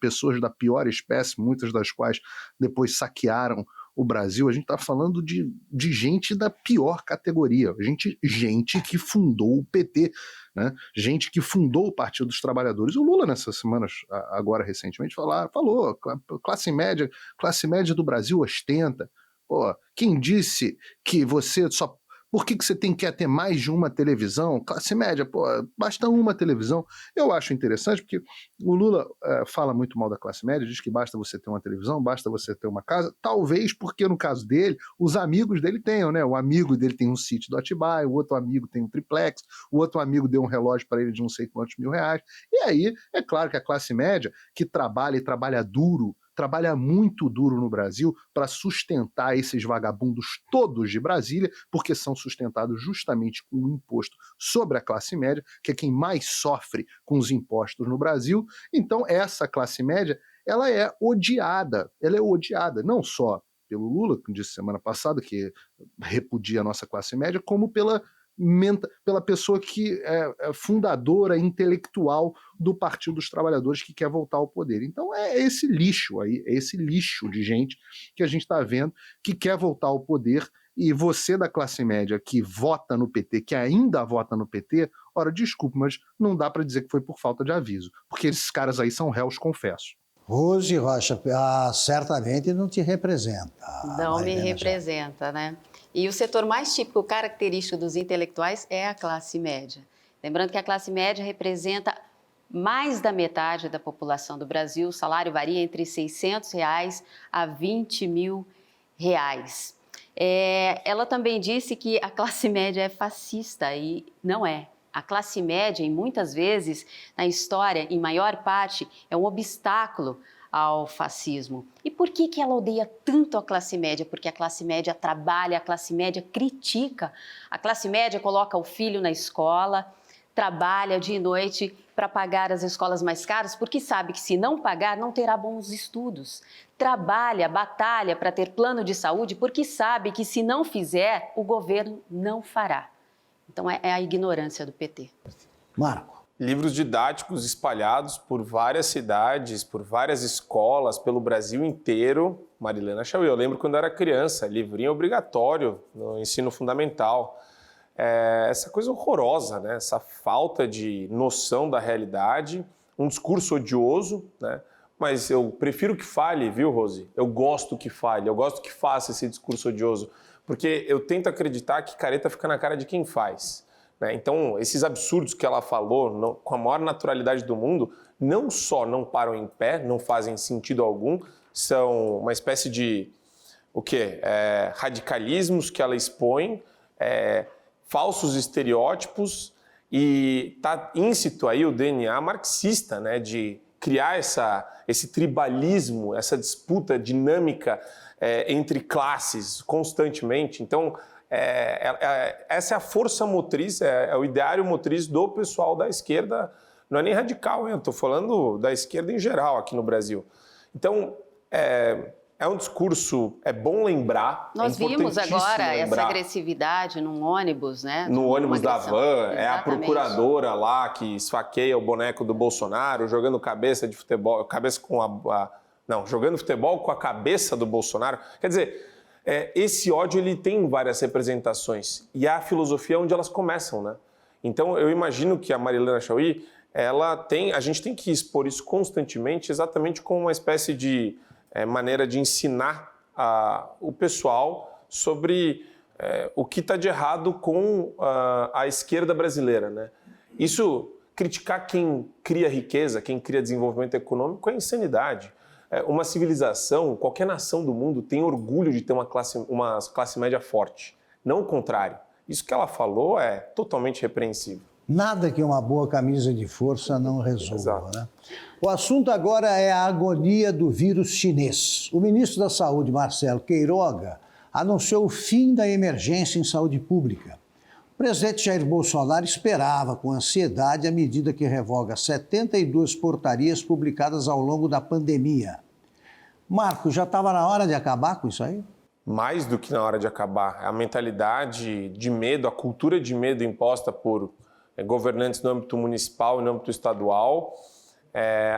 da pior espécie, muitas das quais depois saquearam o Brasil. A gente está falando de gente da pior categoria, gente que fundou o PT, né? Gente que fundou o Partido dos Trabalhadores. O Lula, nessas semanas, agora recentemente, falou, classe média do Brasil ostenta. Pô, quem disse que você só... Por que você quer ter mais de uma televisão? Classe média, pô, basta uma televisão. Eu acho interessante porque o Lula fala muito mal da classe média, diz que basta você ter uma televisão, basta você ter uma casa, talvez porque no caso dele, os amigos dele tenham, né? O amigo dele tem um sítio do Atibaia, o outro amigo tem um triplex, o outro amigo deu um relógio para ele de não sei quantos mil reais. E aí, é claro que a classe média, que trabalha e trabalha duro, trabalha muito duro no Brasil para sustentar esses vagabundos todos de Brasília, porque são sustentados justamente com o imposto sobre a classe média, que é quem mais sofre com os impostos no Brasil. Então, essa classe média, ela é odiada não só pelo Lula, que disse semana passada que repudia a nossa classe média, como pela pessoa que é fundadora intelectual do Partido dos Trabalhadores, que quer voltar ao poder. Então é esse lixo aí, é esse lixo de gente que a gente está vendo que quer voltar ao poder. E você da classe média que vota no PT, que ainda vota no PT, ora, desculpe, mas não dá para dizer que foi por falta de aviso, porque esses caras aí são réus confessos. Rose Rocha, certamente não te representa. Não me representa, né? E o setor mais típico, característico dos intelectuais é a classe média. Lembrando que a classe média representa mais da metade da população do Brasil. O salário varia entre R$ 600 a R$ 20 mil. Ela também disse que a classe média é fascista e não é. A classe média, e muitas vezes na história, em maior parte, é um obstáculo ao fascismo. E por que ela odeia tanto a classe média? Porque a classe média trabalha, a classe média critica, a classe média coloca o filho na escola, trabalha dia e noite para pagar as escolas mais caras, porque sabe que se não pagar, não terá bons estudos. Trabalha, batalha para ter plano de saúde, porque sabe que se não fizer, o governo não fará. Então é a ignorância do PT. Marco. Livros didáticos espalhados por várias cidades, por várias escolas, pelo Brasil inteiro. Marilena Chaui, eu lembro quando eu era criança, livrinho obrigatório no ensino fundamental. Essa coisa horrorosa, né? Essa falta de noção da realidade, um discurso odioso, né? Mas eu prefiro que fale, viu, Rose? Eu gosto que fale, eu gosto que faça esse discurso odioso, porque eu tento acreditar que careta fica na cara de quem faz. né? Então, esses absurdos que ela falou, com a maior naturalidade do mundo, não só não param em pé, não fazem sentido algum, são uma espécie de radicalismos que ela expõe, falsos estereótipos, e está íncito aí o DNA marxista, né, de criar esse tribalismo, essa disputa dinâmica entre classes constantemente. Então, essa é a força motriz, é o ideário motriz do pessoal da esquerda, não é nem radical, eu estou falando da esquerda em geral aqui no Brasil. Então, é um discurso, é bom lembrar. Nós vimos agora lembrar. Essa agressividade num ônibus, né? No ônibus da van, Exatamente. é a procuradora lá que esfaqueia o boneco do Bolsonaro, jogando cabeça de futebol, jogando futebol com a cabeça do Bolsonaro. Quer dizer, esse ódio ele tem várias representações e a filosofia é onde elas começam, né? Então eu imagino que a Marilena Chaui, a gente tem que expor isso constantemente, exatamente como uma espécie de maneira de ensinar o pessoal sobre o que está de errado com a esquerda brasileira, né? Isso, criticar quem cria riqueza, quem cria desenvolvimento econômico é insanidade. Uma civilização, qualquer nação do mundo tem orgulho de ter uma classe média forte, não o contrário. Isso que ela falou é totalmente repreensível. Nada que uma boa camisa de força não resolva, né? O assunto agora é a agonia do vírus chinês. O ministro da Saúde, Marcelo Queiroga, anunciou o fim da emergência em saúde pública. O presidente Jair Bolsonaro esperava com ansiedade a medida que revoga 72 portarias publicadas ao longo da pandemia. Marco, já estava na hora de acabar com isso aí? Mais do que na hora de acabar. A mentalidade de medo, a cultura de medo imposta por governantes no âmbito municipal e no âmbito estadual,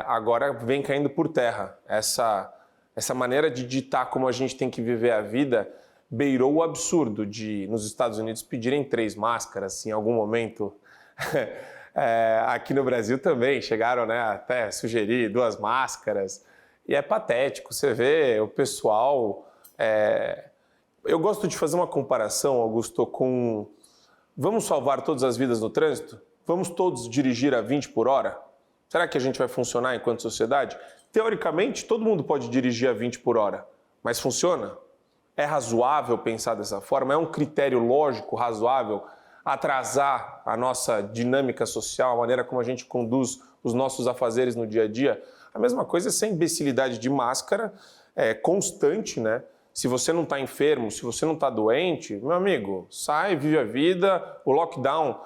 agora vem caindo por terra. Essa maneira de ditar como a gente tem que viver a vida beirou o absurdo de, nos Estados Unidos, pedirem 3 máscaras em algum momento. Aqui no Brasil também chegaram, né, até sugerir 2 máscaras. E é patético, você vê o pessoal... Eu gosto de fazer uma comparação, Augusto, com... Vamos salvar todas as vidas no trânsito? Vamos todos dirigir a 20 por hora? Será que a gente vai funcionar enquanto sociedade? Teoricamente, todo mundo pode dirigir a 20 por hora, mas funciona? É razoável pensar dessa forma? É um critério lógico, razoável, atrasar a nossa dinâmica social, a maneira como a gente conduz os nossos afazeres no dia a dia? A mesma coisa é essa imbecilidade de máscara constante, né? Se você não está enfermo, se você não está doente, meu amigo, sai, vive a vida, o lockdown,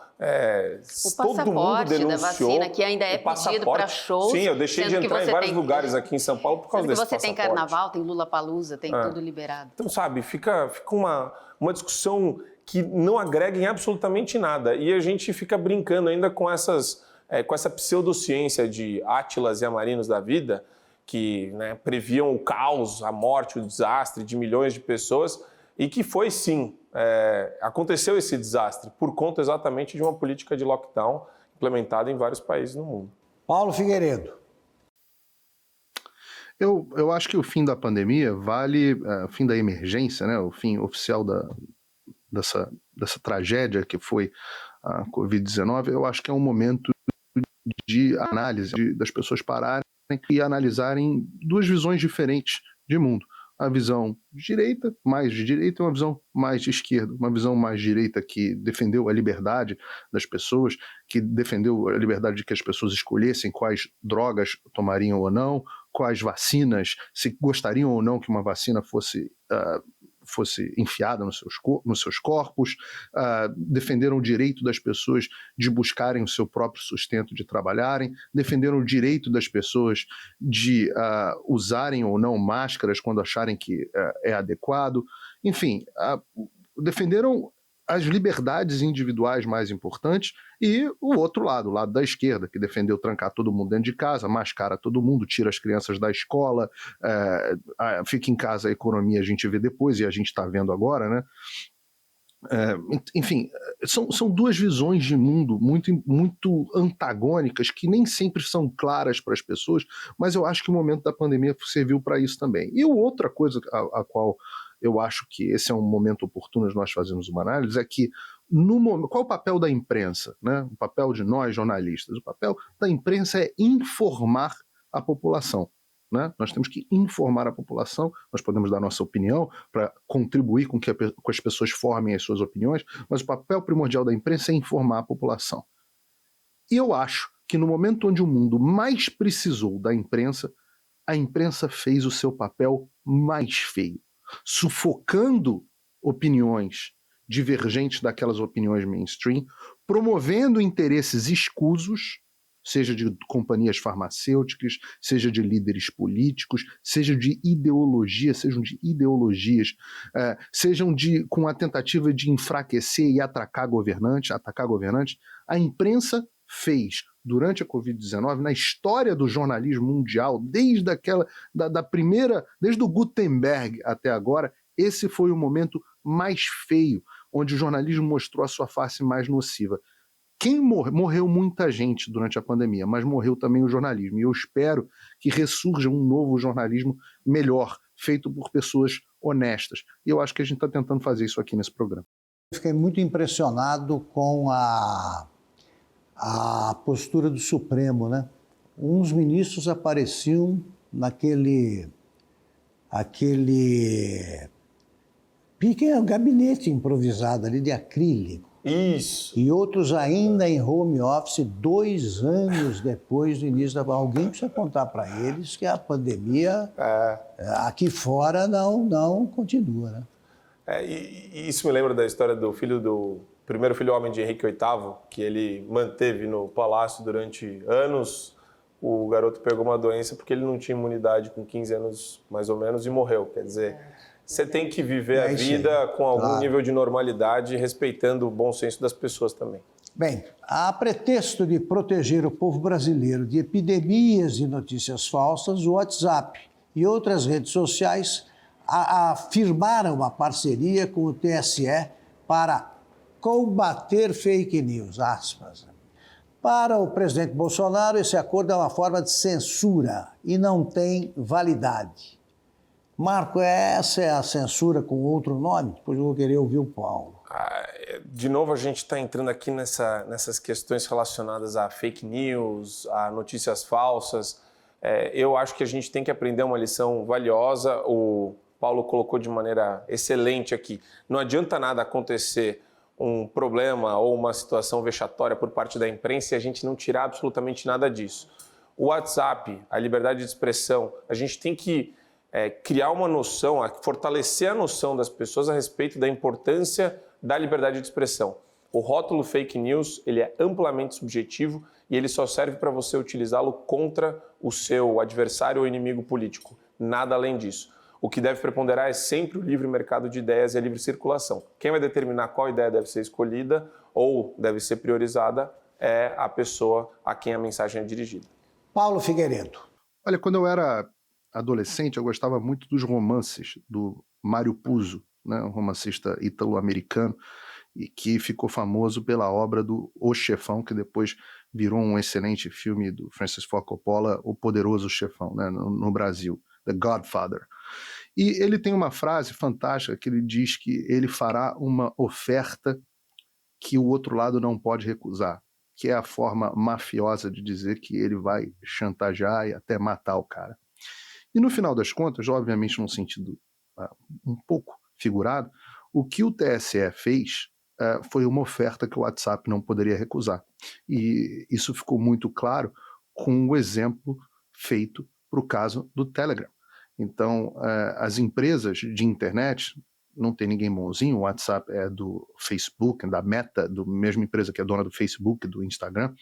todo mundo denunciou. Da vacina, que ainda é pedido para shows. Sim, eu deixei de entrar em vários lugares aqui em São Paulo por causa desse passaporte. Você tem carnaval, tem Lollapalooza, tem tudo liberado. Então, sabe, fica uma discussão que não agrega em absolutamente nada. E a gente fica brincando ainda com essa pseudociência de Átilas e Amarinos da vida, que, né, previam o caos, a morte, o desastre de milhões de pessoas, e que foi sim, aconteceu esse desastre por conta exatamente de uma política de lockdown implementada em vários países no mundo. Paulo Figueiredo. Eu acho que o fim da pandemia vale o fim da emergência, né, o fim oficial dessa tragédia que foi a Covid-19. Eu acho que é um momento de análise, das pessoas pararem e analisarem 2 visões diferentes de mundo. A visão de direita, mais de direita, e uma visão mais de esquerda. Uma visão mais de direita que defendeu a liberdade das pessoas, que defendeu a liberdade de que as pessoas escolhessem quais drogas tomariam ou não, quais vacinas, se gostariam ou não que uma vacina fosse enfiada nos seus corpos, defenderam o direito das pessoas de buscarem o seu próprio sustento, de trabalharem, defenderam o direito das pessoas de usarem ou não máscaras quando acharem que é adequado, enfim, defenderam as liberdades individuais mais importantes, e o outro lado, o lado da esquerda, que defendeu trancar todo mundo dentro de casa, mascara todo mundo, tira as crianças da escola, fica em casa, a economia a gente vê depois, e a gente está vendo agora, né? Enfim, são 2 visões de mundo muito antagônicas, que nem sempre são claras para as pessoas, mas eu acho que o momento da pandemia serviu para isso também. E outra coisa a qual eu acho que esse é um momento oportuno de nós fazermos uma análise, é que Qual o papel da imprensa, né? O papel de nós, jornalistas? O papel da imprensa é informar a população. Né? Nós temos que informar a população, nós podemos dar nossa opinião para contribuir com que as pessoas formem as suas opiniões, mas o papel primordial da imprensa é informar a população. E eu acho que no momento onde o mundo mais precisou da imprensa, a imprensa fez o seu papel mais feio, sufocando opiniões divergentes daquelas opiniões mainstream, promovendo interesses escusos, seja de companhias farmacêuticas, seja de líderes políticos, sejam de ideologias, sejam com a tentativa de enfraquecer e atacar governantes. A imprensa fez, durante a Covid-19, na história do jornalismo mundial, desde o Gutenberg até agora, esse foi o momento mais feio, onde o jornalismo mostrou a sua face mais nociva. Morreu muita gente durante a pandemia, mas morreu também o jornalismo. E eu espero que ressurja um novo jornalismo melhor, feito por pessoas honestas. E eu acho que a gente está tentando fazer isso aqui nesse programa. Fiquei muito impressionado com a postura do Supremo, né? Uns ministros apareciam naquele gabinete improvisado ali de acrílico. Isso. E outros ainda em home office 2 anos depois do início da pandemia. Alguém precisa contar para eles que a pandemia aqui fora não continua, né? E isso me lembra da história do primeiro filho homem de Henrique VIII, que ele manteve no palácio durante anos. O garoto pegou uma doença porque ele não tinha imunidade com 15 anos, mais ou menos, e morreu. Quer dizer, você tem que viver a vida com algum nível de normalidade, respeitando o bom senso das pessoas também. Bem, a pretexto de proteger o povo brasileiro de epidemias e notícias falsas, o WhatsApp e outras redes sociais afirmaram uma parceria com o TSE para combater fake news, aspas. Para o presidente Bolsonaro, esse acordo é uma forma de censura e não tem validade. Marco, essa é a censura com outro nome? Depois eu vou querer ouvir o Paulo. De novo, a gente está entrando aqui nessas questões relacionadas a fake news, a notícias falsas. Eu acho que a gente tem que aprender uma lição valiosa. O Paulo colocou de maneira excelente aqui. Não adianta nada acontecer um problema ou uma situação vexatória por parte da imprensa e a gente não tirar absolutamente nada disso. O WhatsApp, a liberdade de expressão, a gente tem que criar uma noção, fortalecer a noção das pessoas a respeito da importância da liberdade de expressão. O rótulo fake news, ele é amplamente subjetivo e ele só serve para você utilizá-lo contra o seu adversário ou inimigo político. Nada além disso. O que deve preponderar é sempre o livre mercado de ideias e a livre circulação. Quem vai determinar qual ideia deve ser escolhida ou deve ser priorizada é a pessoa a quem a mensagem é dirigida. Paulo Figueiredo. Olha, quando eu era adolescente, eu gostava muito dos romances do Mário Puzo, né, um romancista italo-americano, e que ficou famoso pela obra do O Chefão, que depois virou um excelente filme do Francis Ford Coppola, O Poderoso Chefão, né, no Brasil, The Godfather. E ele tem uma frase fantástica que ele diz que ele fará uma oferta que o outro lado não pode recusar, que é a forma mafiosa de dizer que ele vai chantagear e até matar o cara. E no final das contas, obviamente num sentido um pouco figurado, o que o TSE fez foi uma oferta que o WhatsApp não poderia recusar. E isso ficou muito claro com o exemplo feito para o caso do Telegram. Então, as empresas de internet, não tem ninguém bonzinho, o WhatsApp é do Facebook, da Meta, da mesma empresa que é dona do Facebook, do Instagram,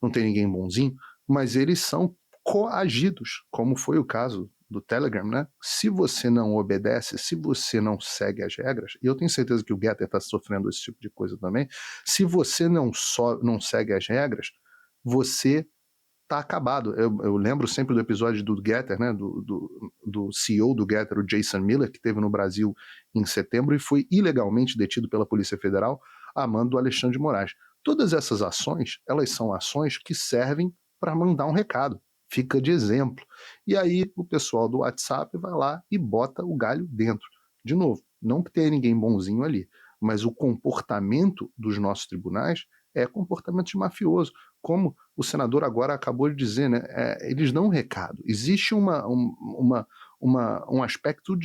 não tem ninguém bonzinho, mas eles são coagidos, como foi o caso do Telegram, né? Se você não obedece, se você não segue as regras, e eu tenho certeza que o Getter está sofrendo esse tipo de coisa também, se você não segue as regras, você está acabado. Eu lembro sempre do episódio do Getter, né? do CEO do Getter, o Jason Miller, que esteve no Brasil em setembro e foi ilegalmente detido pela Polícia Federal a mando do Alexandre de Moraes. Todas essas ações, elas são ações que servem para mandar um recado. Fica de exemplo. E aí o pessoal do WhatsApp vai lá e bota o galho dentro. De novo, não tem ninguém bonzinho ali, mas o comportamento dos nossos tribunais é comportamento de mafioso. Como o senador agora acabou de dizer, né? Eles dão um recado. Existe um aspecto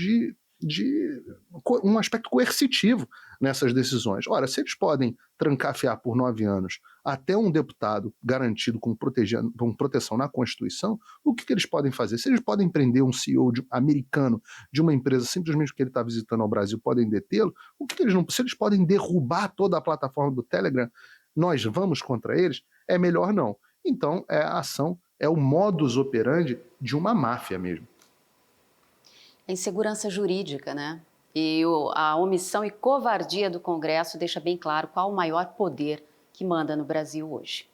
um aspecto coercitivo nessas decisões. Ora, se eles podem trancafiar por 9 anos até um deputado garantido com proteção na Constituição, o que eles podem fazer? Se eles podem prender um CEO americano de uma empresa simplesmente porque ele está visitando ao Brasil, podem detê-lo, se eles podem derrubar toda a plataforma do Telegram, nós vamos contra eles? É melhor não. Então, a ação é o modus operandi de uma máfia mesmo. A insegurança jurídica, né? E a omissão e covardia do Congresso deixa bem claro qual o maior poder que manda no Brasil hoje.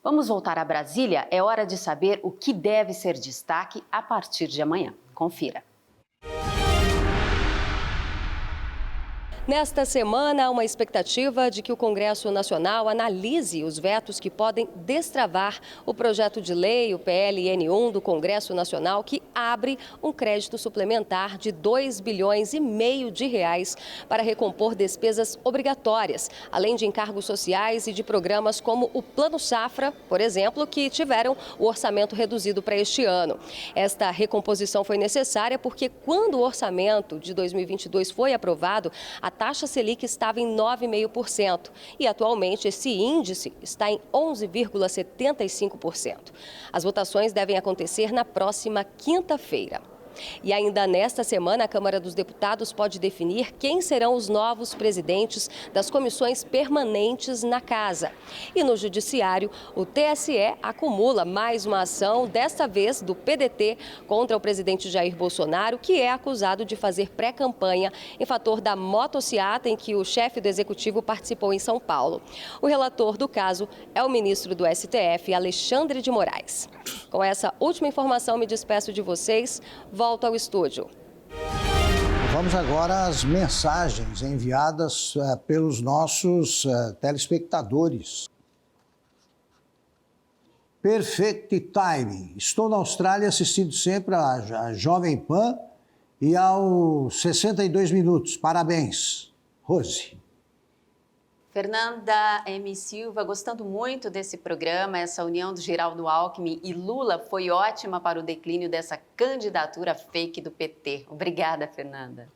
Vamos voltar a Brasília? É hora de saber o que deve ser destaque a partir de amanhã. Confira. Nesta semana, há uma expectativa de que o Congresso Nacional analise os vetos que podem destravar o projeto de lei, o PLN1 do Congresso Nacional, que abre um crédito suplementar de R$2,5 bilhões para recompor despesas obrigatórias, além de encargos sociais e de programas como o Plano Safra, por exemplo, que tiveram o orçamento reduzido para este ano. Esta recomposição foi necessária porque quando o orçamento de 2022 foi aprovado, a taxa Selic estava em 9,5% e atualmente esse índice está em 11,75%. As votações devem acontecer na próxima quinta-feira. E ainda nesta semana, a Câmara dos Deputados pode definir quem serão os novos presidentes das comissões permanentes na Casa. E no Judiciário, o TSE acumula mais uma ação, desta vez do PDT, contra o presidente Jair Bolsonaro, que é acusado de fazer pré-campanha em fator da motociata em que o chefe do Executivo participou em São Paulo. O relator do caso é o ministro do STF, Alexandre de Moraes. Com essa última informação, me despeço de vocês. Volto ao estúdio. Vamos agora às mensagens enviadas pelos nossos telespectadores. Perfect Time. Estou na Austrália assistindo sempre a Jovem Pan e aos 62 minutos. Parabéns. Rose. Fernanda M. Silva, gostando muito desse programa, essa união do Geraldo Alckmin e Lula foi ótima para o declínio dessa candidatura fake do PT. Obrigada, Fernanda.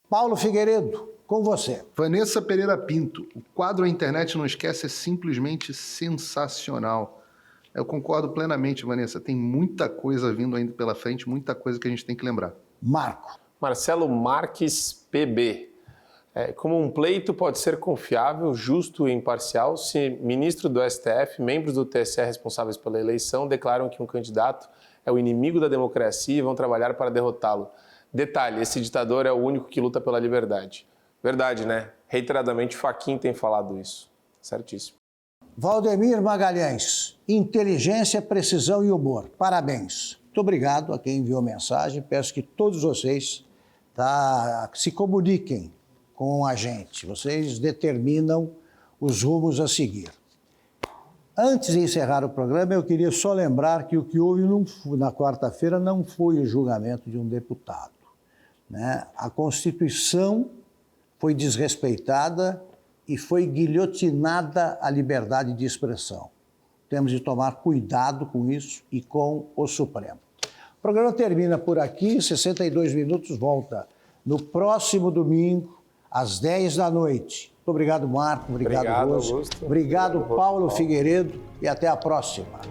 Paulo Figueiredo, com você. Vanessa Pereira Pinto, o quadro A Internet Não Esquece é simplesmente sensacional. Eu concordo plenamente, Vanessa, tem muita coisa vindo ainda pela frente, muita coisa que a gente tem que lembrar. Marco. Marcelo Marques, PB. Como um pleito pode ser confiável, justo e imparcial se ministro do STF, membros do TSE responsáveis pela eleição declaram que um candidato é o inimigo da democracia e vão trabalhar para derrotá-lo. Detalhe, esse ditador é o único que luta pela liberdade. Verdade, né? Reiteradamente, Fachin tem falado isso. Certíssimo. Valdemir Magalhães, inteligência, precisão e humor. Parabéns. Muito obrigado a quem enviou mensagem. Peço que todos vocês se comuniquem com a gente. Vocês determinam os rumos a seguir. Antes de encerrar o programa, eu queria só lembrar que o que houve na quarta-feira não foi o julgamento de um deputado, né? A Constituição foi desrespeitada e foi guilhotinada a liberdade de expressão. Temos de tomar cuidado com isso e com o Supremo. O programa termina por aqui, 62 minutos, volta no próximo domingo, às 10 da noite. Muito obrigado, Marco. Obrigado, Rose. Augusto. Obrigado, Paulo Figueiredo. E até a próxima.